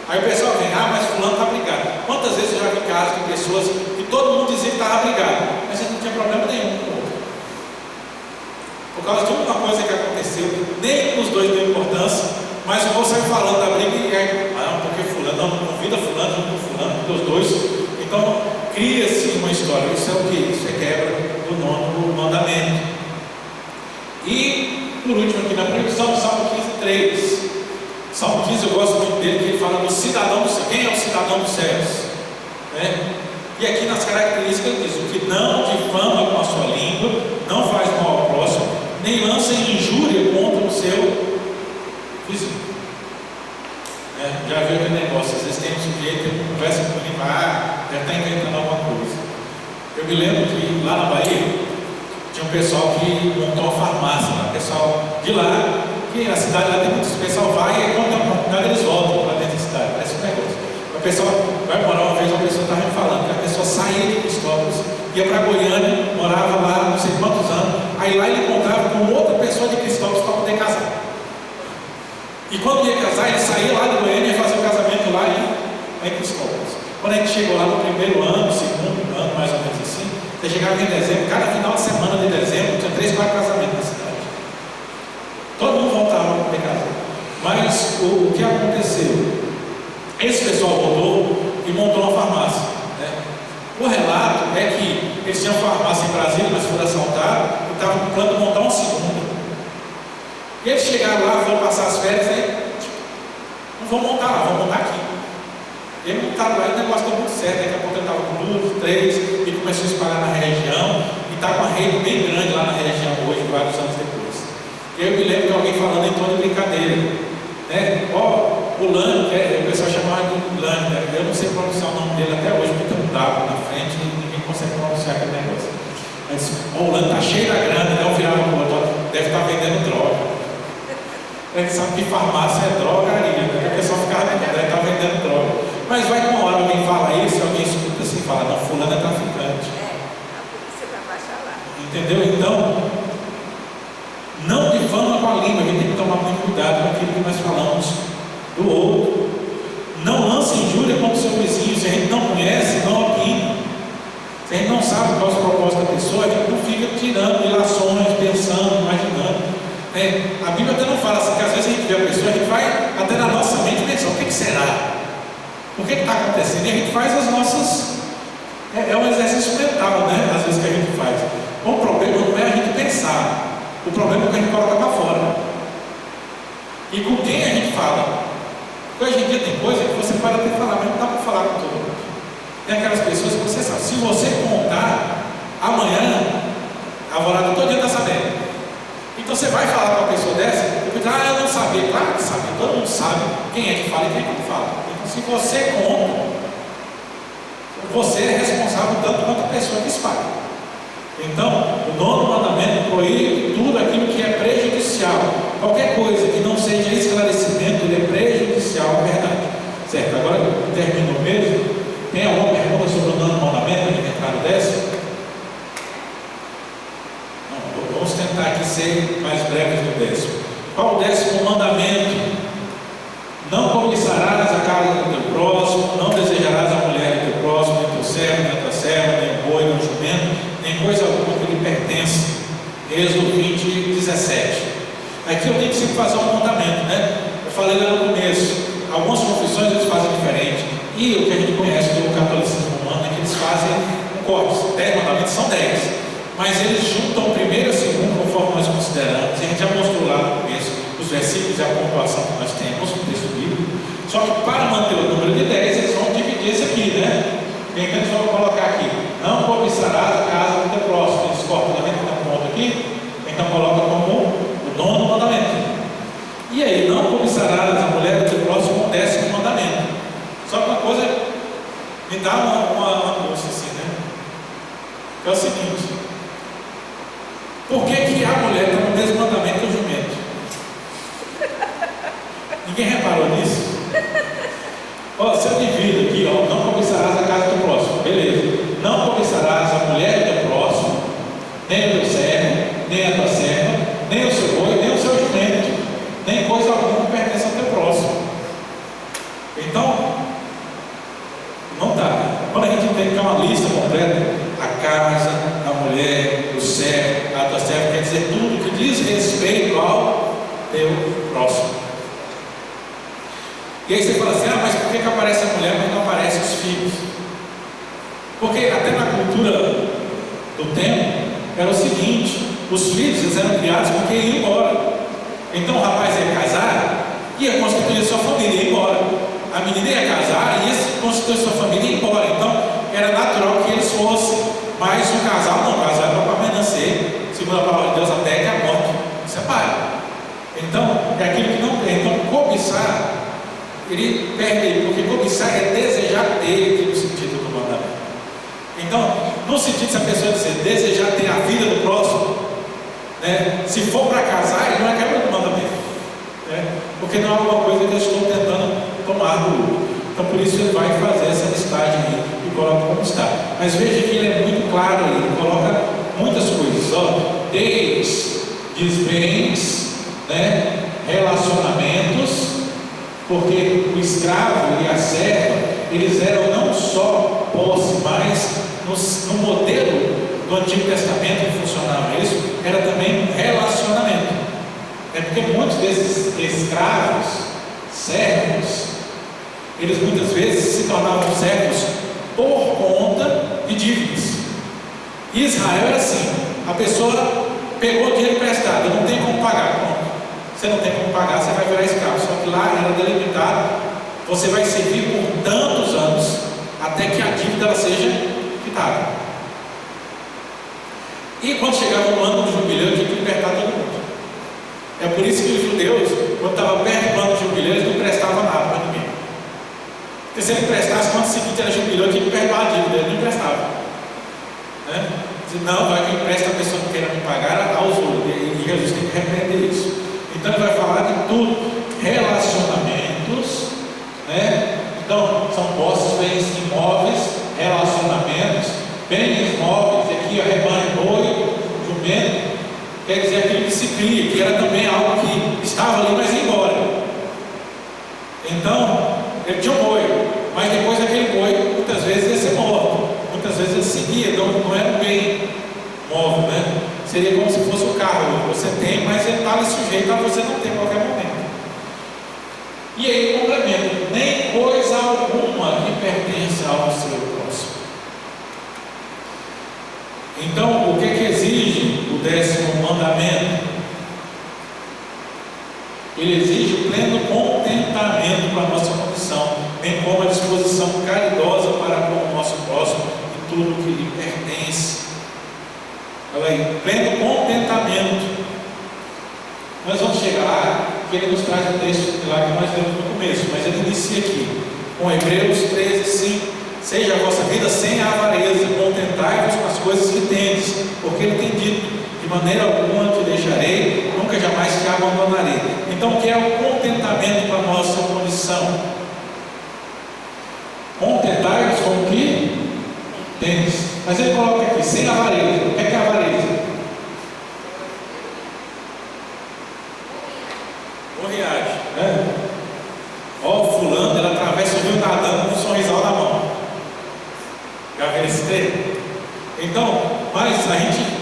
Aí o pessoal vem, mas fulano está brigado. Quantas vezes eu já vi casos de pessoas que todo mundo dizia que estava brigado, mas não tinha problema nenhum com o outro. Por causa de uma coisa que aconteceu, nem os dois deu importância, mas o povo sai falando da briga e aí, porque fulano, não convida fulano, junto com fulano, porque os dois. Então, cria-se uma história. Isso é o que? Isso é quebra do nono mandamento. E, por último, aqui na previsão, Salmo 15:3. Salmo 15, eu gosto muito dele, que ele fala do cidadão do céu. Quem é o cidadão dos céus? E aqui nas características ele diz: o que não difama com a sua língua, não faz mal ao próximo, nem lança injúria contra o seu vizinho. Já viu aquele negócio, às vezes tem um sujeito que conversa com ele, deve estar inventando alguma coisa. Eu me lembro que lá na Bahia tinha um pessoal que montou uma farmácia, o pessoal de lá, que a cidade lá tem muito, o pessoal vai e quando tem uma oportunidade eles voltam para dentro da cidade, parece um negócio. A pessoa vai morar uma vez, uma pessoa estava me falando que a pessoa saía de Cristópolis, ia para Goiânia, morava lá não sei quantos anos, aí lá ele encontrava com outra pessoa de Cristópolis para poder casar. E quando ia casar, ele saía lá de Goiânia e ia fazer o casamento lá em Cristópolis. Quando a gente chegou lá no primeiro ano, segundo ano, mais ou menos assim, você chegava em dezembro, cada final de semana de dezembro tinha 3, 4 casamentos na cidade. Todo mundo voltava para poder casar. Mas o que aconteceu? Esse pessoal voltou e montou uma farmácia. O relato é que eles tinham farmácia em Brasília, mas foram assaltados e estavam com plano de montar uma segunda. E eles chegaram lá, foram passar as férias, não vão montar lá, vão montar aqui. E eles montaram lá e o negócio deu muito certo. Daqui a pouco ele estava com 2, 3 e começou a espalhar na região. E está com uma rede bem grande lá na região hoje, vários anos depois. E eu me lembro de alguém falando em tom de brincadeira. O Lano, o pessoal chamava de Lano, eu não sei pronunciar o nome dele até hoje, muito bravo na frente e ninguém consegue pronunciar aquele negócio. Mas o Lano está cheio da grana, não virava o outro, deve estar vendendo droga. Ele sabe que farmácia é drogaria, né? A pessoa ficava deve estar vendendo droga. Mas vai com uma hora alguém fala isso, alguém escuta assim e fala, não, fulano é traficante. A polícia vai baixar lá. Entendeu? Então, não difama com a língua, a gente tem que tomar muito cuidado com aquilo que nós falamos do outro. Não lance injúria contra o seu vizinho. Se a gente não conhece, não opina. Se a gente não sabe qual é o propósito da pessoa, a gente não fica tirando ilações, pensando, imaginando. A Bíblia até não fala assim, que às vezes a gente vê a pessoa, a gente vai até na nossa mente pensar, o que será? O que está acontecendo? E a gente faz as nossas... É um exercício mental, né? Às vezes que a gente faz. O problema não é a gente pensar. O problema é que a gente coloca para fora. E com quem a gente fala? Porque hoje em dia tem coisa que você pode até falar, mas não dá para falar com todo mundo. Tem aquelas pessoas que você sabe, se você contar, amanhã, a alvorada todo dia está sabendo. Então você vai falar com uma pessoa dessa, e diz, eu não sabia. Claro que sabia, todo mundo sabe quem é que fala e quem é que não fala. Então se você conta, você é responsável tanto quanto a pessoa que espalha. Então, o nono mandamento proíbe tudo aquilo que é prejudicial. Qualquer coisa que não seja esclarecimento, ele é prejudicial à verdade. Certo? Agora terminou mesmo. Tem alguma pergunta sobre o nono mandamento? Ele entrar no 10º? Não, vamos tentar aqui ser mais breves no 10º. Qual o 10º mandamento? Não cobiçarás a casa do teu próximo, não desejarás a mulher do teu próximo, nem teu servo, nem tua serva, nem o boi, nem o jumento, nem coisa alguma que lhe pertence. Êxodo 20, 17. Aqui eu tenho que sempre fazer um mandamento, né? Eu falei lá no começo, algumas confissões eles fazem diferente, e o que a gente conhece do catolicismo romano é que eles fazem um corte. 10 mandamentos são 10, mas eles juntam o primeiro e o segundo conforme nós consideramos, e a gente já mostrou lá no começo os versículos e a pontuação que nós temos no texto bíblico. Só que para manter o número de 10, eles vão dividir isso aqui, né? Então eles vão colocar aqui: não cobiçarás a casa do teu próximo. Eles cortam também, tem um ponto aqui, então coloca como o nono mandamento. E aí, não cobiçarás a mulher do teu próximo, o 10º mandamento. Só que uma coisa me dá uma angústia assim, né? É o seguinte: por que a mulher está no mesmo mandamento que o jumento? Ninguém reparou nisso? Ó, se eu divido aqui, ó, não cobiçarás a casa do próximo, beleza. Não cobiçarás a mulher do teu próximo, nem o teu servo, nem a tua serva, nem o seu boi, nem o seu jumento, nem coisa alguma que pertence ao teu próximo. Então, não dá. Quando a gente tem que ter uma lista completa, a casa, a mulher, o servo, a tua serva, quer dizer tudo que diz respeito ao teu próximo. E aí você fala assim: mas por que aparece a mulher, mas não aparecem os filhos? Porque até na cultura do tempo era o seguinte: os filhos eles eram criados porque iam embora. Então o rapaz ia casar, ia constituir sua família, ia embora. A menina ia casar, ia constituir sua família e ia embora. Então era natural que eles fossem. Mas o casal não, o casal era para permanecer, segundo a palavra de Deus, até que a morte separe. Então é aquilo que não tem. Então cobiçar, ele perde, porque cobiçar é desejar ter, aqui no sentido do mandamento. Então, no sentido, se a pessoa dizer desejar ter a vida do próximo, né, se for para casar, ele não é quebra do mandamento, né, porque não é alguma coisa que eu estou tentando tomar do outro. Então, por isso, ele vai fazer essa listagem aí e coloca como está. Mas veja que ele é muito claro aí, ele coloca muitas coisas, ó, diz bens, né, relacionamentos. Porque o escravo e a serva, eles eram não só posse, mas no modelo do Antigo Testamento que funcionava isso, era também relacionamento. É porque muitos desses escravos, servos, eles muitas vezes se tornavam servos por conta de dívidas. E Israel era assim: a pessoa pegou dinheiro emprestado, não tem como pagar, pronto. Você não tem como pagar, você vai virar escravo. Só que lá era delimitado: você vai servir por tantos anos até que a dívida ela seja quitada. E quando chegava no ano do jubileu, tinha que libertar todo mundo. É por isso que os judeus, quando estavam perto do ano do jubileu, eles não emprestavam nada para ninguém. Porque se ele emprestasse, quando o seguinte era jubileu, tinha que perdoar a dívida, ele não emprestava, né? Diz, não, vai que empresta a pessoa que queira me pagar aos outros. E Jesus tem que repreender isso. Então ele vai falar de tudo: relacionamentos, né? Então são posses, bens imóveis, relacionamentos, bens móveis, aqui ó, rebanho, boi, jumento, quer dizer aquilo que se cria, que era também algo que estava ali, mas ia embora. Então ele tinha um boi, mas depois aquele boi muitas vezes ia ser morto, muitas vezes ele seguia, então não era um bem móvel, né? Seria como se fosse o carro que você tem, mas ele está ali sujeito a você não ter em qualquer momento. E aí complementa: nem coisa alguma que pertence ao seu próximo. Então, o que exige o 10º mandamento? Ele exige o pleno contentamento com a nossa condição, bem como a disposição caridosa para com o nosso próximo e tudo que lhe pertence. Olha aí, pleno contentamento. Nós vamos chegar lá, que ele nos traz um texto lá que nós lemos no começo, mas ele inicia aqui, com Hebreus 13, 5. seja a vossa vida sem avareza, contentai-vos com as coisas que tendes, porque ele tem dito: de maneira alguma te deixarei, nunca jamais te abandonarei. Então, o que é o contentamento para a nossa condição? Contentai-vos com o que tendes. Mas ele coloca aqui, sem avareza. O que é avareza? Morriagem, né? Ó, o fulano, ele atravessa o rio nadando com um sorrisal na mão. Já viu esse termo? Então, mas a gente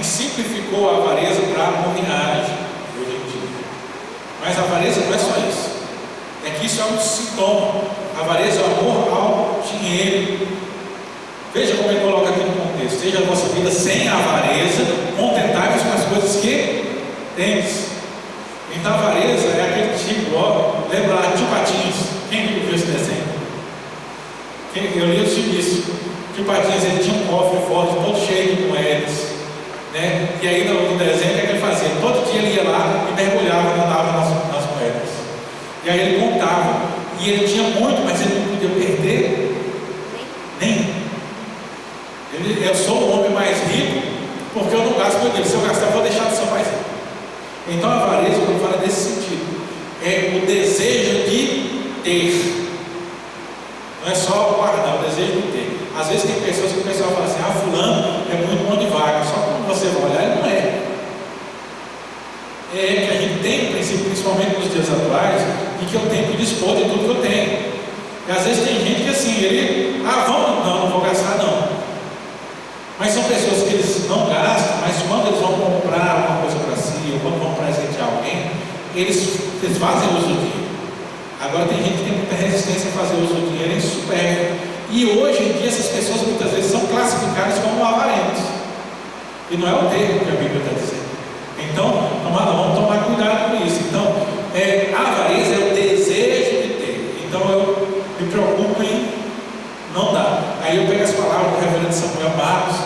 simplificou a avareza para a morriagem hoje em dia. Mas a avareza não é só isso. É que isso é um sintoma. A avareza é o amor ao dinheiro. Veja como ele coloca aqui no contexto: seja a vossa vida sem avareza, contentai-vos com as coisas que tendes. Então a avareza é aquele tipo, ó, lembra lá, Tio Patinhas? Quem viu esse desenho? Eu li o isso. Tio Patinhas, ele tinha um cofre forte, todo cheio de moedas, né? E aí no desenho, o que ele fazia? Todo dia ele ia lá e mergulhava, andava nas moedas. E aí ele contava. E ele tinha muito, mas ele não podia perder nem. Eu sou o homem mais rico porque eu não gasto meu dinheiro. Se eu gastar, eu vou deixar de ser mais rico. Então a avareza, quando fala desse sentido, é o desejo de ter. Não é só guardar, o desejo de ter. Às vezes tem pessoas que o pessoal fala assim: ah, fulano é muito bom de vaga. Só que quando você vai olhar, ele não é. É que a gente tem um princípio, principalmente nos dias atuais, de que eu tenho que dispor de tudo que eu tenho. E às vezes tem gente que assim, ele, não vou gastar não. Mas são pessoas que eles não gastam, mas quando eles vão comprar alguma coisa para si, ou quando vão presentear alguém, eles fazem uso do dinheiro. Agora tem gente que tem muita resistência a fazer uso do dinheiro em supérfluo. E hoje em dia essas pessoas muitas vezes são classificadas como avarentos. E não é o termo que a Bíblia está dizendo. Então, vamos tomar cuidado com isso. Então, a avareza é o desejo de ter. Então eu me preocupo em não dar. Aí eu pego as palavras do reverendo Samuel Barros,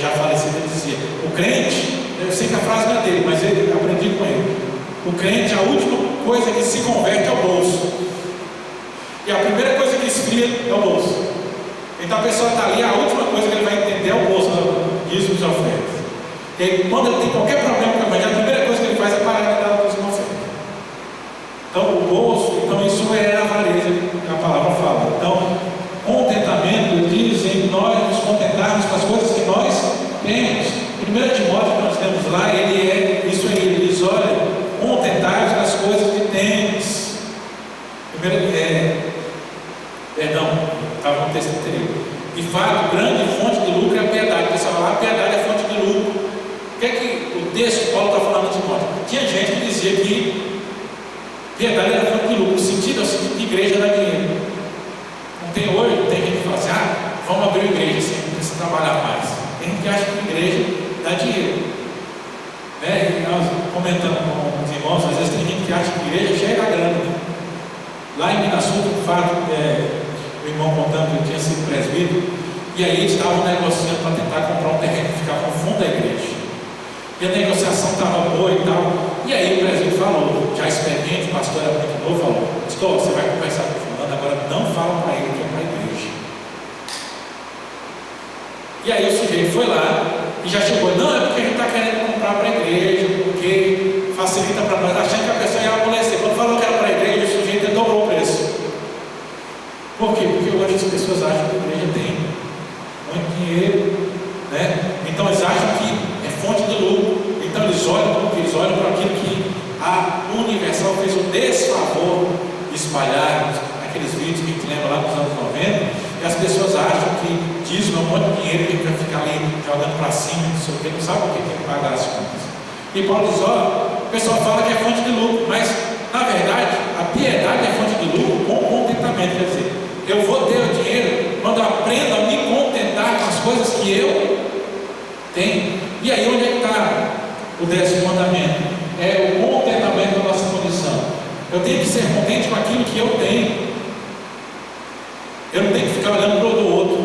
já falecido, ele dizia: o crente, eu sei que a frase não é dele, mas eu aprendi com ele. O crente, a última coisa que se converte é o bolso. E a primeira coisa que esfria é o bolso. Então a pessoa está ali, a última coisa que ele vai entender é o bolso, dízimos e ofertas. E aí, quando ele tem qualquer problema com a evangelho, a primeira coisa que ele faz é parar de dar dízimo e oferta. Então o bolso, então isso é a avareza que a palavra fala. Então, contentamento diz em nós nos contentarmos com as coisas que nós temos. 1 Timóteo que nós temos lá, ele é isso aí, ele diz: olha, contentai-vos com as coisas que temos. Estava no texto anterior. De fato, grande fonte de lucro é a piedade. O pessoal fala: a piedade é fonte de lucro. O que é que o texto de Paulo está falando de Timóteo? Tinha gente que dizia que piedade era fonte de lucro. O sentido é o sentido de igreja dá dinheiro. Não tem hoje, tem gente que fala assim: vamos abrir uma igreja assim, não precisa trabalhar mais. Tem gente que acha que a igreja dá dinheiro. E nós comentando com os irmãos, às vezes tem gente que acha que a igreja é cheia da grana. Né? Lá em Minas Sul, de fato, o irmão contando que ele tinha sido presbítero, e aí eles estavam negociando para tentar comprar um terreno que ficava no fundo da igreja. E a negociação estava boa e tal. E aí o presbítero falou, já experiente, o pastor era muito novo, falou: pastor, você vai conversar com o fulano, agora não fala para ele que é para a igreja. E aí o sujeito foi lá e já chegou: não, é porque a gente está querendo comprar para a igreja, porque facilita para nós, achando que a pessoa ia amolecer. Quando falou que era para a igreja, o sujeito dobrou o preço. Por quê? Porque hoje as pessoas acham que a igreja tem muito dinheiro, né? Então eles acham que é fonte de lucro. Então eles olham para aquilo que a Universal fez um desfavor de espalhar aqueles vídeos que a gente lembra lá nos anos 90, e as pessoas acham que dízimo é um monte de dinheiro que a gente vai ficar ali jogando para cima, não sei o que, não sabe o que tem que pagar as contas. E Paulo diz: o pessoal fala que é fonte de lucro, mas na verdade a piedade é fonte de lucro com contentamento. Quer dizer, eu vou ter o dinheiro quando eu aprendo a me contentar com as coisas que eu tenho. E aí onde é que está o 10º mandamento? É o contentamento da nossa condição. Eu tenho que ser contente com aquilo que eu tenho. Eu não tenho que ficar olhando para o do outro.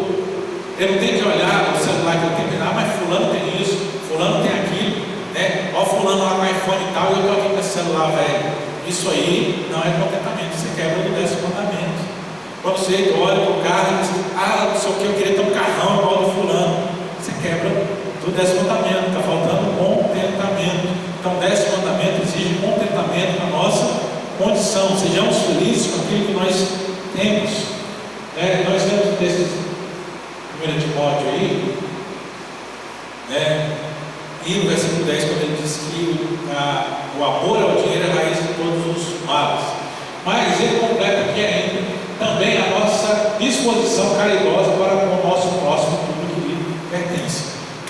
Eu não tenho que olhar o celular que eu tenho, mas fulano tem isso, fulano tem aquilo, né? Ó, fulano lá com iPhone e tal, e eu estou aqui com esse celular velho. Isso aí não é contentamento, isso é quebra do 10º mandamento. Quando você olha para o carro e diz, não sei o que, eu queria ter um carrão igual do fulano. Você quebra do 10º mandamento, está faltando contentamento. Então, o 10º mandamento exige contentamento na nossa condição. Sejamos felizes com aquilo que nós temos. Nós temos o texto de 1 Timóteo aí, e no versículo 10, quando ele diz que o amor ao dinheiro é a raiz de todos os males. Mas ele completa aqui ainda também a nossa disposição caridosa para com o nosso próximo, tudo que lhe pertence.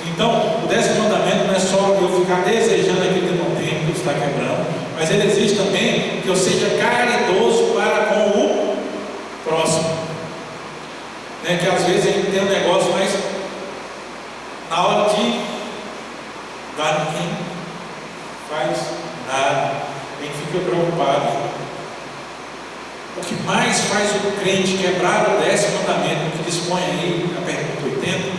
Então, o 10º mandamento não é só eu ficar desejando aquilo que não tem, que está quebrando, mas ele exige também que eu seja caridoso para com o próximo. Que às vezes a gente tem um negócio, mas na hora de dar, ninguém faz nada, a gente fica preocupado. O que mais faz o crente quebrar o 10º mandamento, que dispõe aí na pergunta 80,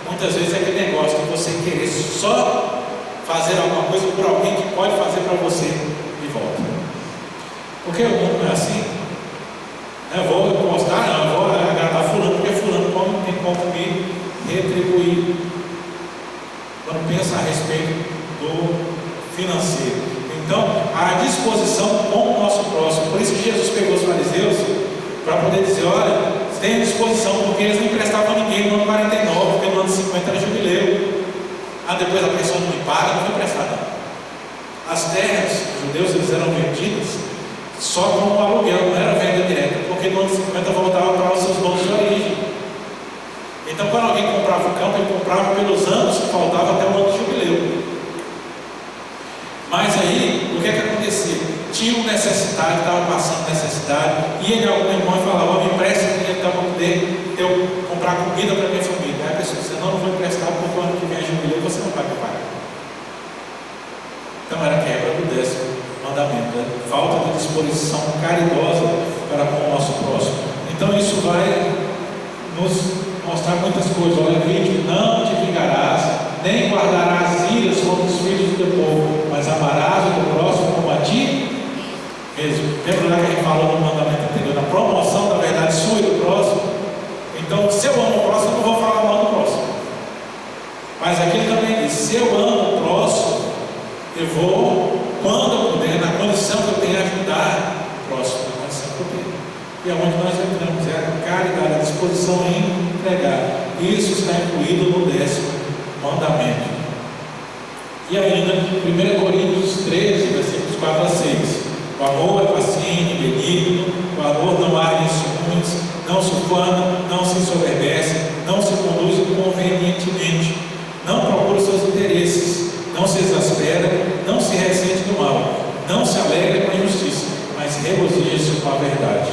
muitas vezes é aquele negócio de você querer só fazer alguma coisa por alguém que pode fazer para você de volta. Porque o mundo não é assim. Eu vou postar, eu vou agradar fulano, porque fulano tem como me retribuir. Quando pensa a respeito do financeiro. Então, a disposição com o nosso próximo. Por isso que Jesus pegou os fariseus para poder dizer, olha, tenha disposição, porque eles não emprestavam a ninguém no ano 49, porque no ano 50 era jubileu. Depois a pessoa não me paga, não foi emprestada. As terras dos judeus, eles eram vendidas só como aluguel, não era venda direta, porque no ano 50 voltava para os seus donos de origem. Então, quando alguém comprava o campo, ele comprava pelos anos que faltava até o ano de jubileu. Mas aí, o que acontecia? Tinha um necessitado, estava passando necessidade, e ele, algum irmão, falava, me empresta dinheiro para poder comprar comida para minha família. Aí a pessoa disse, não vou emprestar, porque o ano que vem é jubileu, você não vai me pagar. Então era quebra do 10º mandamento, falta de disposição caridosa para com o nosso próximo. Então isso vai nos mostrar muitas coisas. Olha, vídeo, não te vingarás, nem guardarás iras contra os filhos do teu povo, mas amarás o teu próximo como a ti mesmo. Lembra lá que a gente falou no mandamento anterior, na promoção da verdade sua e do próximo? Então, se eu amo o próximo, eu não vou falar mal do próximo. Mas aqui ele também diz, se eu amo o próximo, eu vou, quando eu puder, na condição que eu tenho, ajudar o próximo, na condição que eu tenho. E aonde nós entramos é a caridade, a disposição em entregar. Isso está incluído no 10º mandamento. E ainda, 1 Coríntios 13, versículos 4 a 6. O amor é paciente, benigno, o amor não arde em ciúmes, não se ufana, não se ensoberbece, não se conduz inconvenientemente, não procura os seus interesses, não se exaspera, não se ressente do mal, não se alegra com a injustiça, mas regozija-se com a verdade.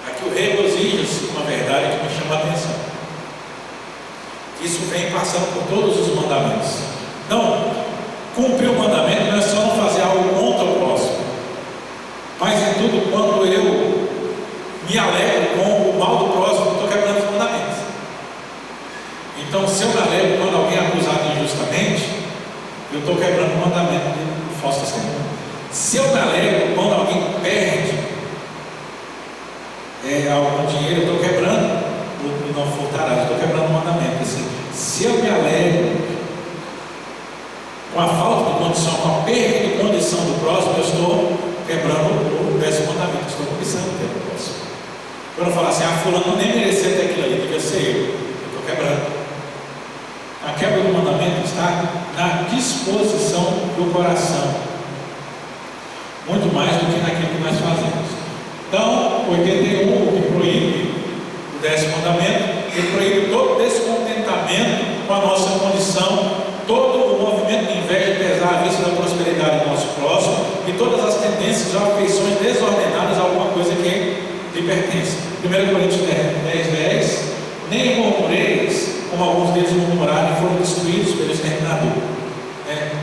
Aqui o regozija-se com a verdade que me chama a atenção. Isso vem passando por todos os mandamentos. Não, cumprir o mandamento não é só não fazer algo contra o próximo, mas em tudo quando eu me alegro com o mal do próximo, eu estou quebrando os mandamentos. Então, se eu me alegro quando alguém é acusado injustamente, eu estou quebrando o mandamento de falso testemunho. Se eu me alegro quando alguém perde algum dinheiro, eu estou quebrando o não furtarás, eu estou quebrando o mandamento. Assim, se eu me alegro com a falta de condição, com a perda de condição do próximo, eu estou quebrando o 10º mandamento, estou cobiçando o tempo próximo. Quando eu falar assim, fulano nem merecia ter aquilo ali, devia ser eu estou quebrando. A quebra do mandamento está na disposição do coração, muito mais do que naquilo que nós fazemos. Então, 81, que proíbe o 10º mandamento, ele proíbe todo descontentamento com a nossa condição, todo o movimento de inveja pesar à vista da prosperidade do nosso próximo e todas as tendências ou afeições desordenadas a alguma coisa que lhe pertence. 1 Coríntios 10, nem murmureis, como alguns deles murmuraram e foram destruídos pelo exterminador.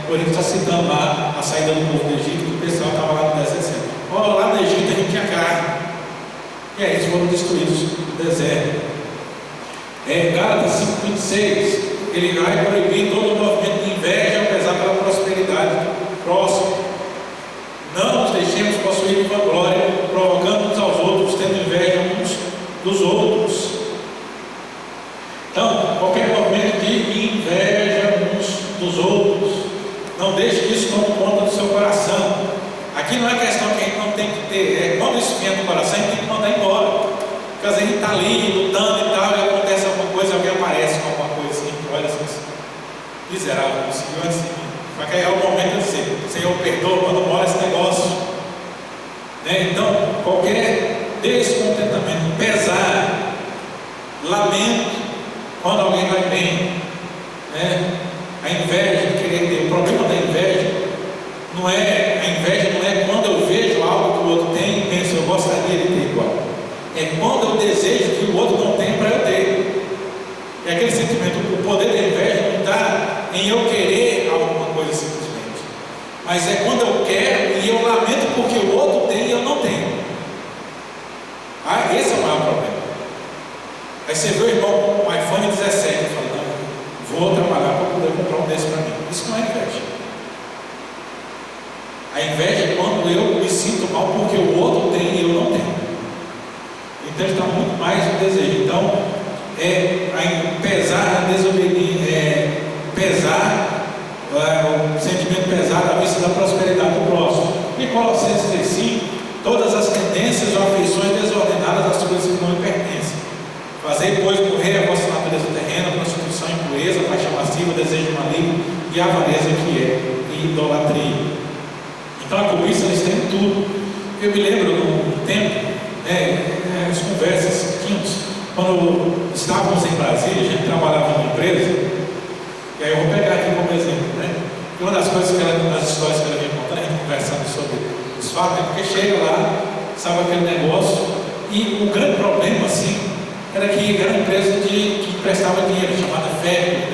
Coríntios está citando lá a saída do povo do Egito, que o pessoal estava lá no deserto. Lá no Egito a gente tinha carne, e aí eles foram destruídos no deserto. Gálatas 5,26, ele vai proibir todo o movimento de inveja prosperidade do próximo. Não nos deixemos possuir de vanglória, provocando uns aos outros, tendo inveja uns dos outros. Então, qualquer movimento de inveja uns dos outros, não deixe que isso tome conta do seu coração. Aqui não é questão que a gente não tem que ter, quando isso vier do coração, a gente tem que mandar embora. Porque às vezes a gente está ali lutando e tal, e acontece alguma coisa, alguém aparece com alguma coisa assim, olha assim, miserável, conseguiu assim. Só que aí é o momento de dizer: Senhor, perdoa, manda embora esse negócio. Então, qualquer descontentamento, pesar, lamento, quando alguém vai bem, a inveja de querer ter. O problema da inveja não é, a inveja não é quando eu vejo algo que o outro tem e penso, eu gostaria de ter igual. É quando eu desejo que o outro não tenha para eu ter. É aquele sentimento, o poder da inveja não está em eu querer alguma coisa simplesmente, mas é quando eu quero e eu lamento porque o outro tem e eu não tenho. Esse é o maior problema. Aí você vê o irmão com um iPhone 17 e fala: não, vou trabalhar para poder comprar um desse para mim. Isso não é inveja. A inveja é quando eu me sinto mal porque o outro tem e eu não tenho. Então está muito mais no desejo. Então, pesar a desobediência, pesar o sentimento pesado à vista da prosperidade do próximo. E Colossenses 3:5, todas as tendências ou afeições desordenadas das coisas que não lhe pertencem. Fazei, pois, morrer a vossa natureza terrena, prostituição, impureza, paixão lasciva, desejo maligno e avareza, que é idolatria. Então a cobiça eles têm tudo. Eu me lembro no tempo, as conversas que tínhamos, quando estávamos em Brasília, a gente trabalhava numa empresa, e aí eu vou pegar aqui como exemplo, E uma das coisas das histórias que ela vinha contando, a gente conversando sobre os fatos, porque chega lá, sabe aquele negócio, e o grande problema, assim, era que era uma empresa que emprestava dinheiro, chamada Vector,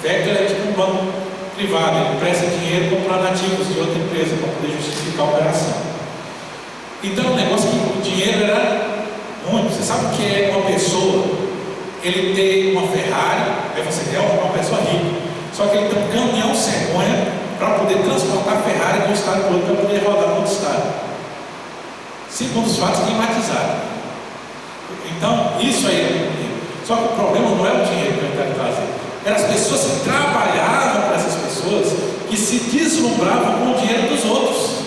Vector é tipo um banco privado, ele empresta dinheiro comprando ativos de outra empresa para poder justificar a operação. Então o negócio que o dinheiro era muito. Você sabe o que é uma pessoa, ele ter uma Ferrari, aí você é uma pessoa rica, só que ele tem um caminhão cegonha para poder transportar a Ferrari de um estado para outro, para poder rodar no outro estado. Segundo os fatos, climatizados. Então, isso aí é o dinheiro. Só que o problema não é o dinheiro que eu quero trazer. Eram as pessoas que trabalhavam para essas pessoas, que se deslumbravam com o dinheiro dos outros.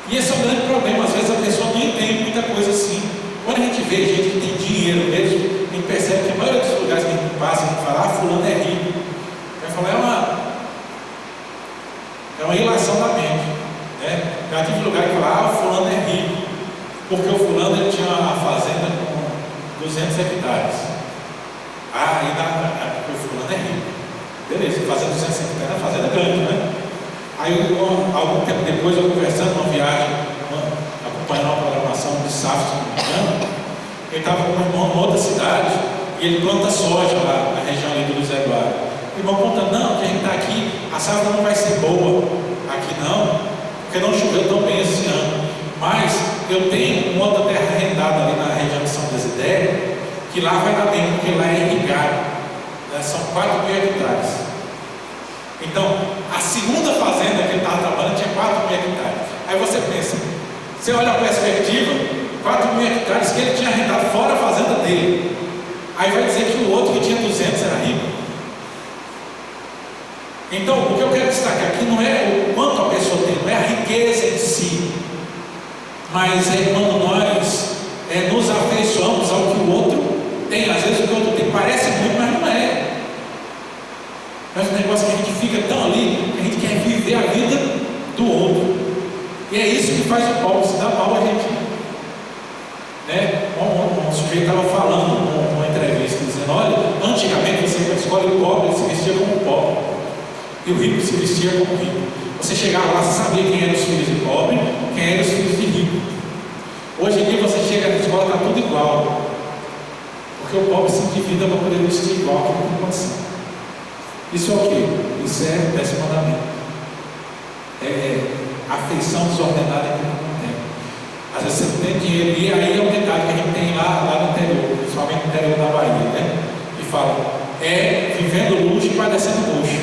E esse é o grande problema. Às vezes a pessoa nem tem muita coisa assim. Quando a gente vê gente que tem dinheiro mesmo, a gente percebe que a maioria dos lugares que a gente passa, a gente fala: fulano é rico. Vai falar, é uma ilação da mente. Já tive lugar que fala: fulano é rico, porque o fulano ele tinha uma fazenda com 200 hectares. Porque o fulano é rico. Beleza, fazenda 200 hectares é uma fazenda grande, Aí, algum tempo depois, eu conversando numa viagem, acompanhando uma programação de safra, se não me engano, ele estava com um irmão em outra cidade e ele planta soja lá na região ali do Luiz Eduardo. O irmão conta: não, que a gente está aqui, a safra não vai ser boa aqui não, porque não choveu tão bem esse ano. Mas eu tenho uma outra terra arrendada ali na região de São Desidério, que lá vai dar bem, porque lá é irrigado. São 4.000 hectares. Então, a segunda fazenda que ele estava trabalhando tinha 4.000 hectares. Aí você pensa, você olha a perspectiva, 4.000 hectares que ele tinha arrendado fora a fazenda dele. Aí vai dizer que o outro que tinha 200 era rico. Então, o que eu quero destacar aqui não é o quanto a pessoa tem, não é a riqueza em si, mas é quando nós nos afeiçoamos ao que o outro tem. Às vezes o que o outro tem parece muito, mas não é. Mas o negócio que a gente fica tão ali, que a gente quer viver a vida do outro. E é isso que faz o Paulo se dar mal a gente. Um sujeito estava falando numa entrevista, dizendo: olha, antigamente você ia para a escola e o pobre se vestia como pobre, e o rico se vestia como rico. Você chegava lá, você sabia quem eram os filhos de pobre, quem eram os filhos de rico. Hoje em dia você chega na escola, está tudo igual, porque o pobre se endivida para poder vestir igual que não tem condição. Isso é o quê? Isso é 10º mandamento. Afeição desordenada que não tem. Às vezes você não tem dinheiro, e aí é um detalhe que a gente tem lá no interior, principalmente no interior da Bahia, E fala: vivendo luxo e padecendo luxo.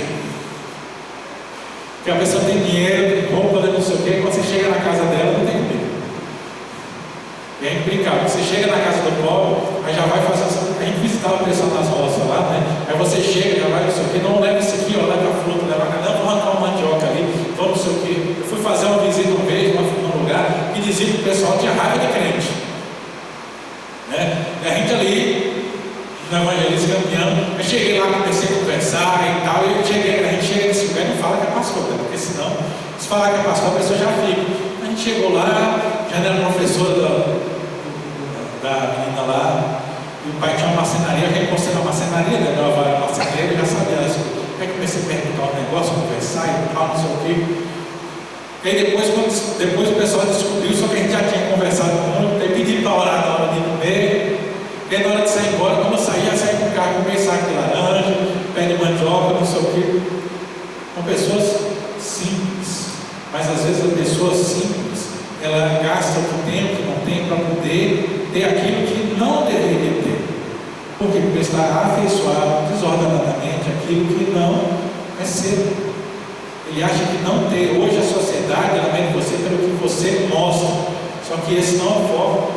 Porque a pessoa tem dinheiro, tem roupa, não sei o quê, quando você chega na casa dela, não tem comida. E a gente brincava, você chega na casa do pobre, aí já vai fazer, a gente visitava o pessoal nas roças lá, né? Aí você chega, já vai, não sei o quê, não leva isso aqui, ó, leva a fruta, leva a canela, vamos arrancar uma mandioca ali, vamos não sei o quê. Eu fui fazer uma visita uma vez, num lugar, que dizia que o pessoal tinha raiva de crente. Né? E a gente ali, no evangelismo caminhando, eu cheguei lá, comecei a conversar e tal, e a gente chega nesse lugar e não fala que é pastor, né? Porque senão, se falar que é pastor, a pessoa já fica. A gente chegou lá, já era professora da menina lá, e o pai tinha uma marcenaria, eu recomecei na marcenaria, né? Nova marcenaria, eu já sabia as coisas. Aí comecei a perguntar um negócio, conversar e tal, não sei o quê. E aí depois o pessoal descobriu, só que a gente já tinha conversado muito, aí pedi para orar na hora de ir no meio. E aí na hora de sair embora, quando eu saía com o carro com meio saco de laranja, pé de mandioca, não sei o quê. São pessoas simples, mas às vezes a pessoa simples, ela gasta o tempo que não tem para poder ter aquilo que não deveria ter. Por quê? Porque está afeiçoado desordenadamente aquilo que não é seu. Ele acha que não tem. Hoje a sociedade ela mede você pelo que você mostra. Só que esse não é o foco.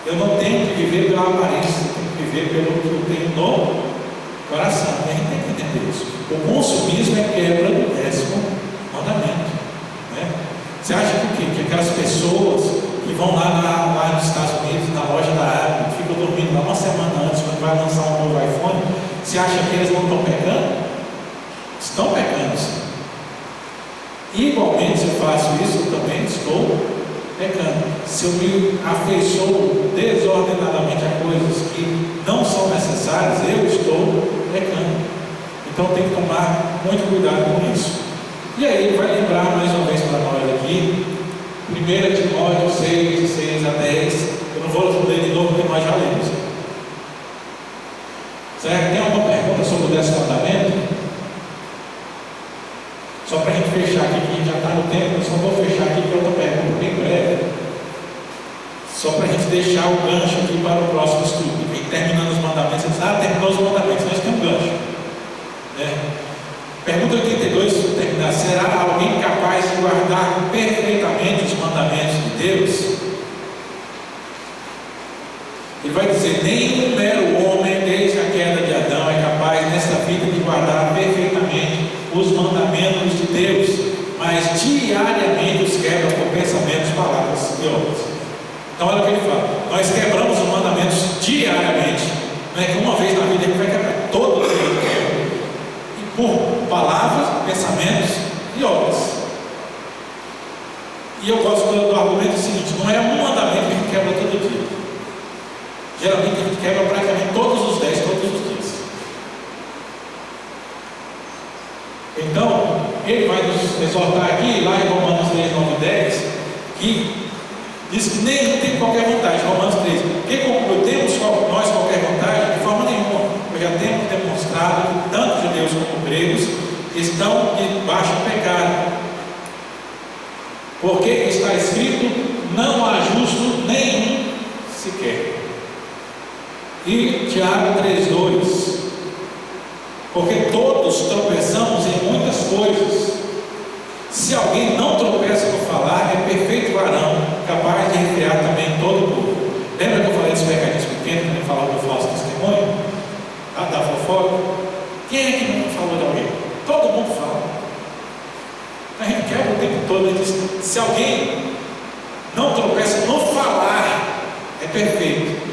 Eu não tenho que viver pela aparência, eu tenho que viver pelo que eu tenho no coração. E a gente tem que entender isso. O consumismo é quebra do 10º mandamento. Né? Você acha que o quê? Que aquelas pessoas que vão lá nos Estados Unidos, na loja da Apple, que ficam dormindo lá uma semana antes, quando vai lançar um novo iPhone, você acha que eles não estão pecando? Estão pecando, sim. Igualmente, se eu faço isso, eu também estou pecando. Se eu me afeiçoo desordenadamente a coisas que não são necessárias, eu estou pecando. Então tem que tomar muito cuidado com isso. E aí ele vai lembrar mais uma vez para nós aqui, 1 Timóteo 6, 6 a 10. Eu não vou ler de novo porque nós já lemos. Certo? Tem alguma pergunta sobre o 10º mandamento? Só para a gente fechar aqui, que a gente já está no tempo, eu só vou fechar aqui com outra pergunta bem breve. Só para a gente deixar o gancho aqui para o próximo estudo. E terminando os mandamentos, você diz, terminou os mandamentos, nós temos um gancho. Pergunta 82, para terminar, será alguém capaz de guardar perfeitamente os mandamentos de Deus? Ele vai dizer, nenhum mero homem, desde a queda de Adão, é capaz nesta vida de guardar perfeitamente os mandamentos de Deus, mas diariamente os quebra por pensamentos, palavras e obras. Então olha o que ele fala, nós quebramos os mandamentos diariamente, não é que uma vez na vida ele vai quebrar, todo dia ele quebra, e por palavras, pensamentos e obras. E eu gosto do argumento seguinte, não é um mandamento que a gente quebra todo dia, geralmente a gente quebra praticamente todos os 10, todos os dias. Então, ele vai nos exortar aqui, lá em Romanos 3, 9 e 10, que diz que nem tem qualquer vontade. Romanos 3, que temos nós qualquer vontade? De forma nenhuma. Eu já temos demonstrado que tanto judeus como gregos estão debaixo do pecado. Porque está escrito, não há justo nenhum sequer. E Tiago 3, 2, porque todos tropeçamos em muitas coisas. Se alguém não tropeça no falar, é perfeito varão, capaz de refrear também todo o povo. Lembra que eu falei dos pecados pequenos, né? Falar do falso testemunho? Da fofoca? Quem é que não falou de alguém? Todo mundo fala. A gente quebra o tempo todo. Ele diz, se alguém não tropeça no falar, é perfeito.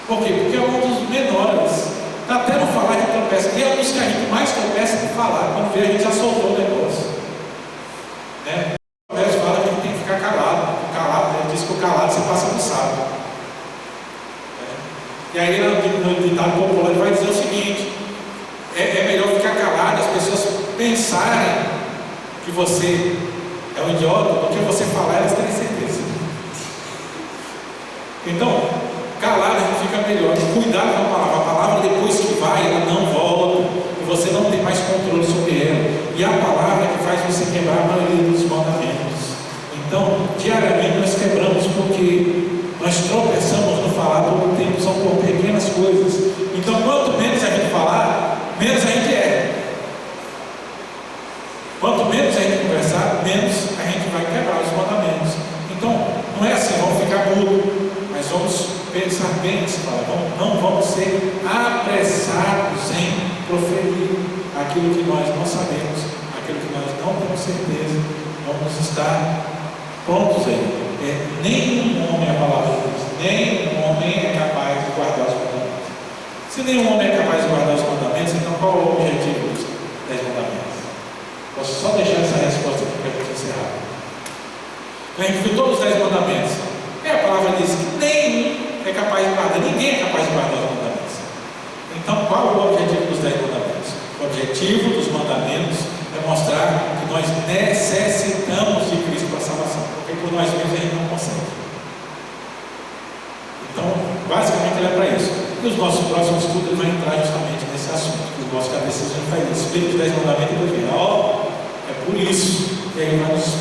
Por quê? Porque é um dos menores. Até no falar que tropeça. E é um dos que a gente mais tropeça no falar. Quando vê, a gente já soltou o negócio. O Roberto fala que a gente tem que ficar calado. Ele diz que o calado você passa no sábado. E aí no ditado popular ele vai dizer o seguinte: é melhor ficar calado, as pessoas pensarem que você é um idiota, do que você falar, elas terem certeza. Então, calado a gente fica melhor. Cuidado com a palavra depois que vai, ela não volta, e você não tem mais controle sobre ela. E a palavra é que faz você quebrar a maioria dos mandamentos. Então, diariamente nós quebramos porque nós tropeçamos no falar todo o tempo, são por pequenas coisas. Então, quanto menos a gente falar, menos a gente erra. Quanto menos a gente vai quebrar os mandamentos. Então, não é assim, vamos ficar mudo, mas vamos pensar bem nessa palavra. Não vamos ser apressados em proferir aquilo que nós não sabemos, aquilo que nós não temos certeza. Vamos estar prontos aí. Nenhum homem, a palavra diz, nenhum homem é capaz de guardar os mandamentos. Se nenhum homem é capaz de guardar os mandamentos, então qual é o objetivo dos 10 mandamentos? Posso só deixar essa resposta aqui para a gente encerrar. A gente viu todos os 10 mandamentos. E a palavra diz que nenhum é capaz de guardar, ninguém é capaz de guardar os mandamentos. Então, qual é o objetivo dos 10 mandamentos? O objetivo dos mandamentos é mostrar que nós necessitamos de Cristo para a salvação, porque por nós mesmos a gente não consegue. Então, basicamente, ele é para isso. E os nossos próximos estudos vai entrar justamente nesse assunto, que o nosso catecismo faz isso. Espírito dos 10 mandamentos do dia. É por isso que ele vai nos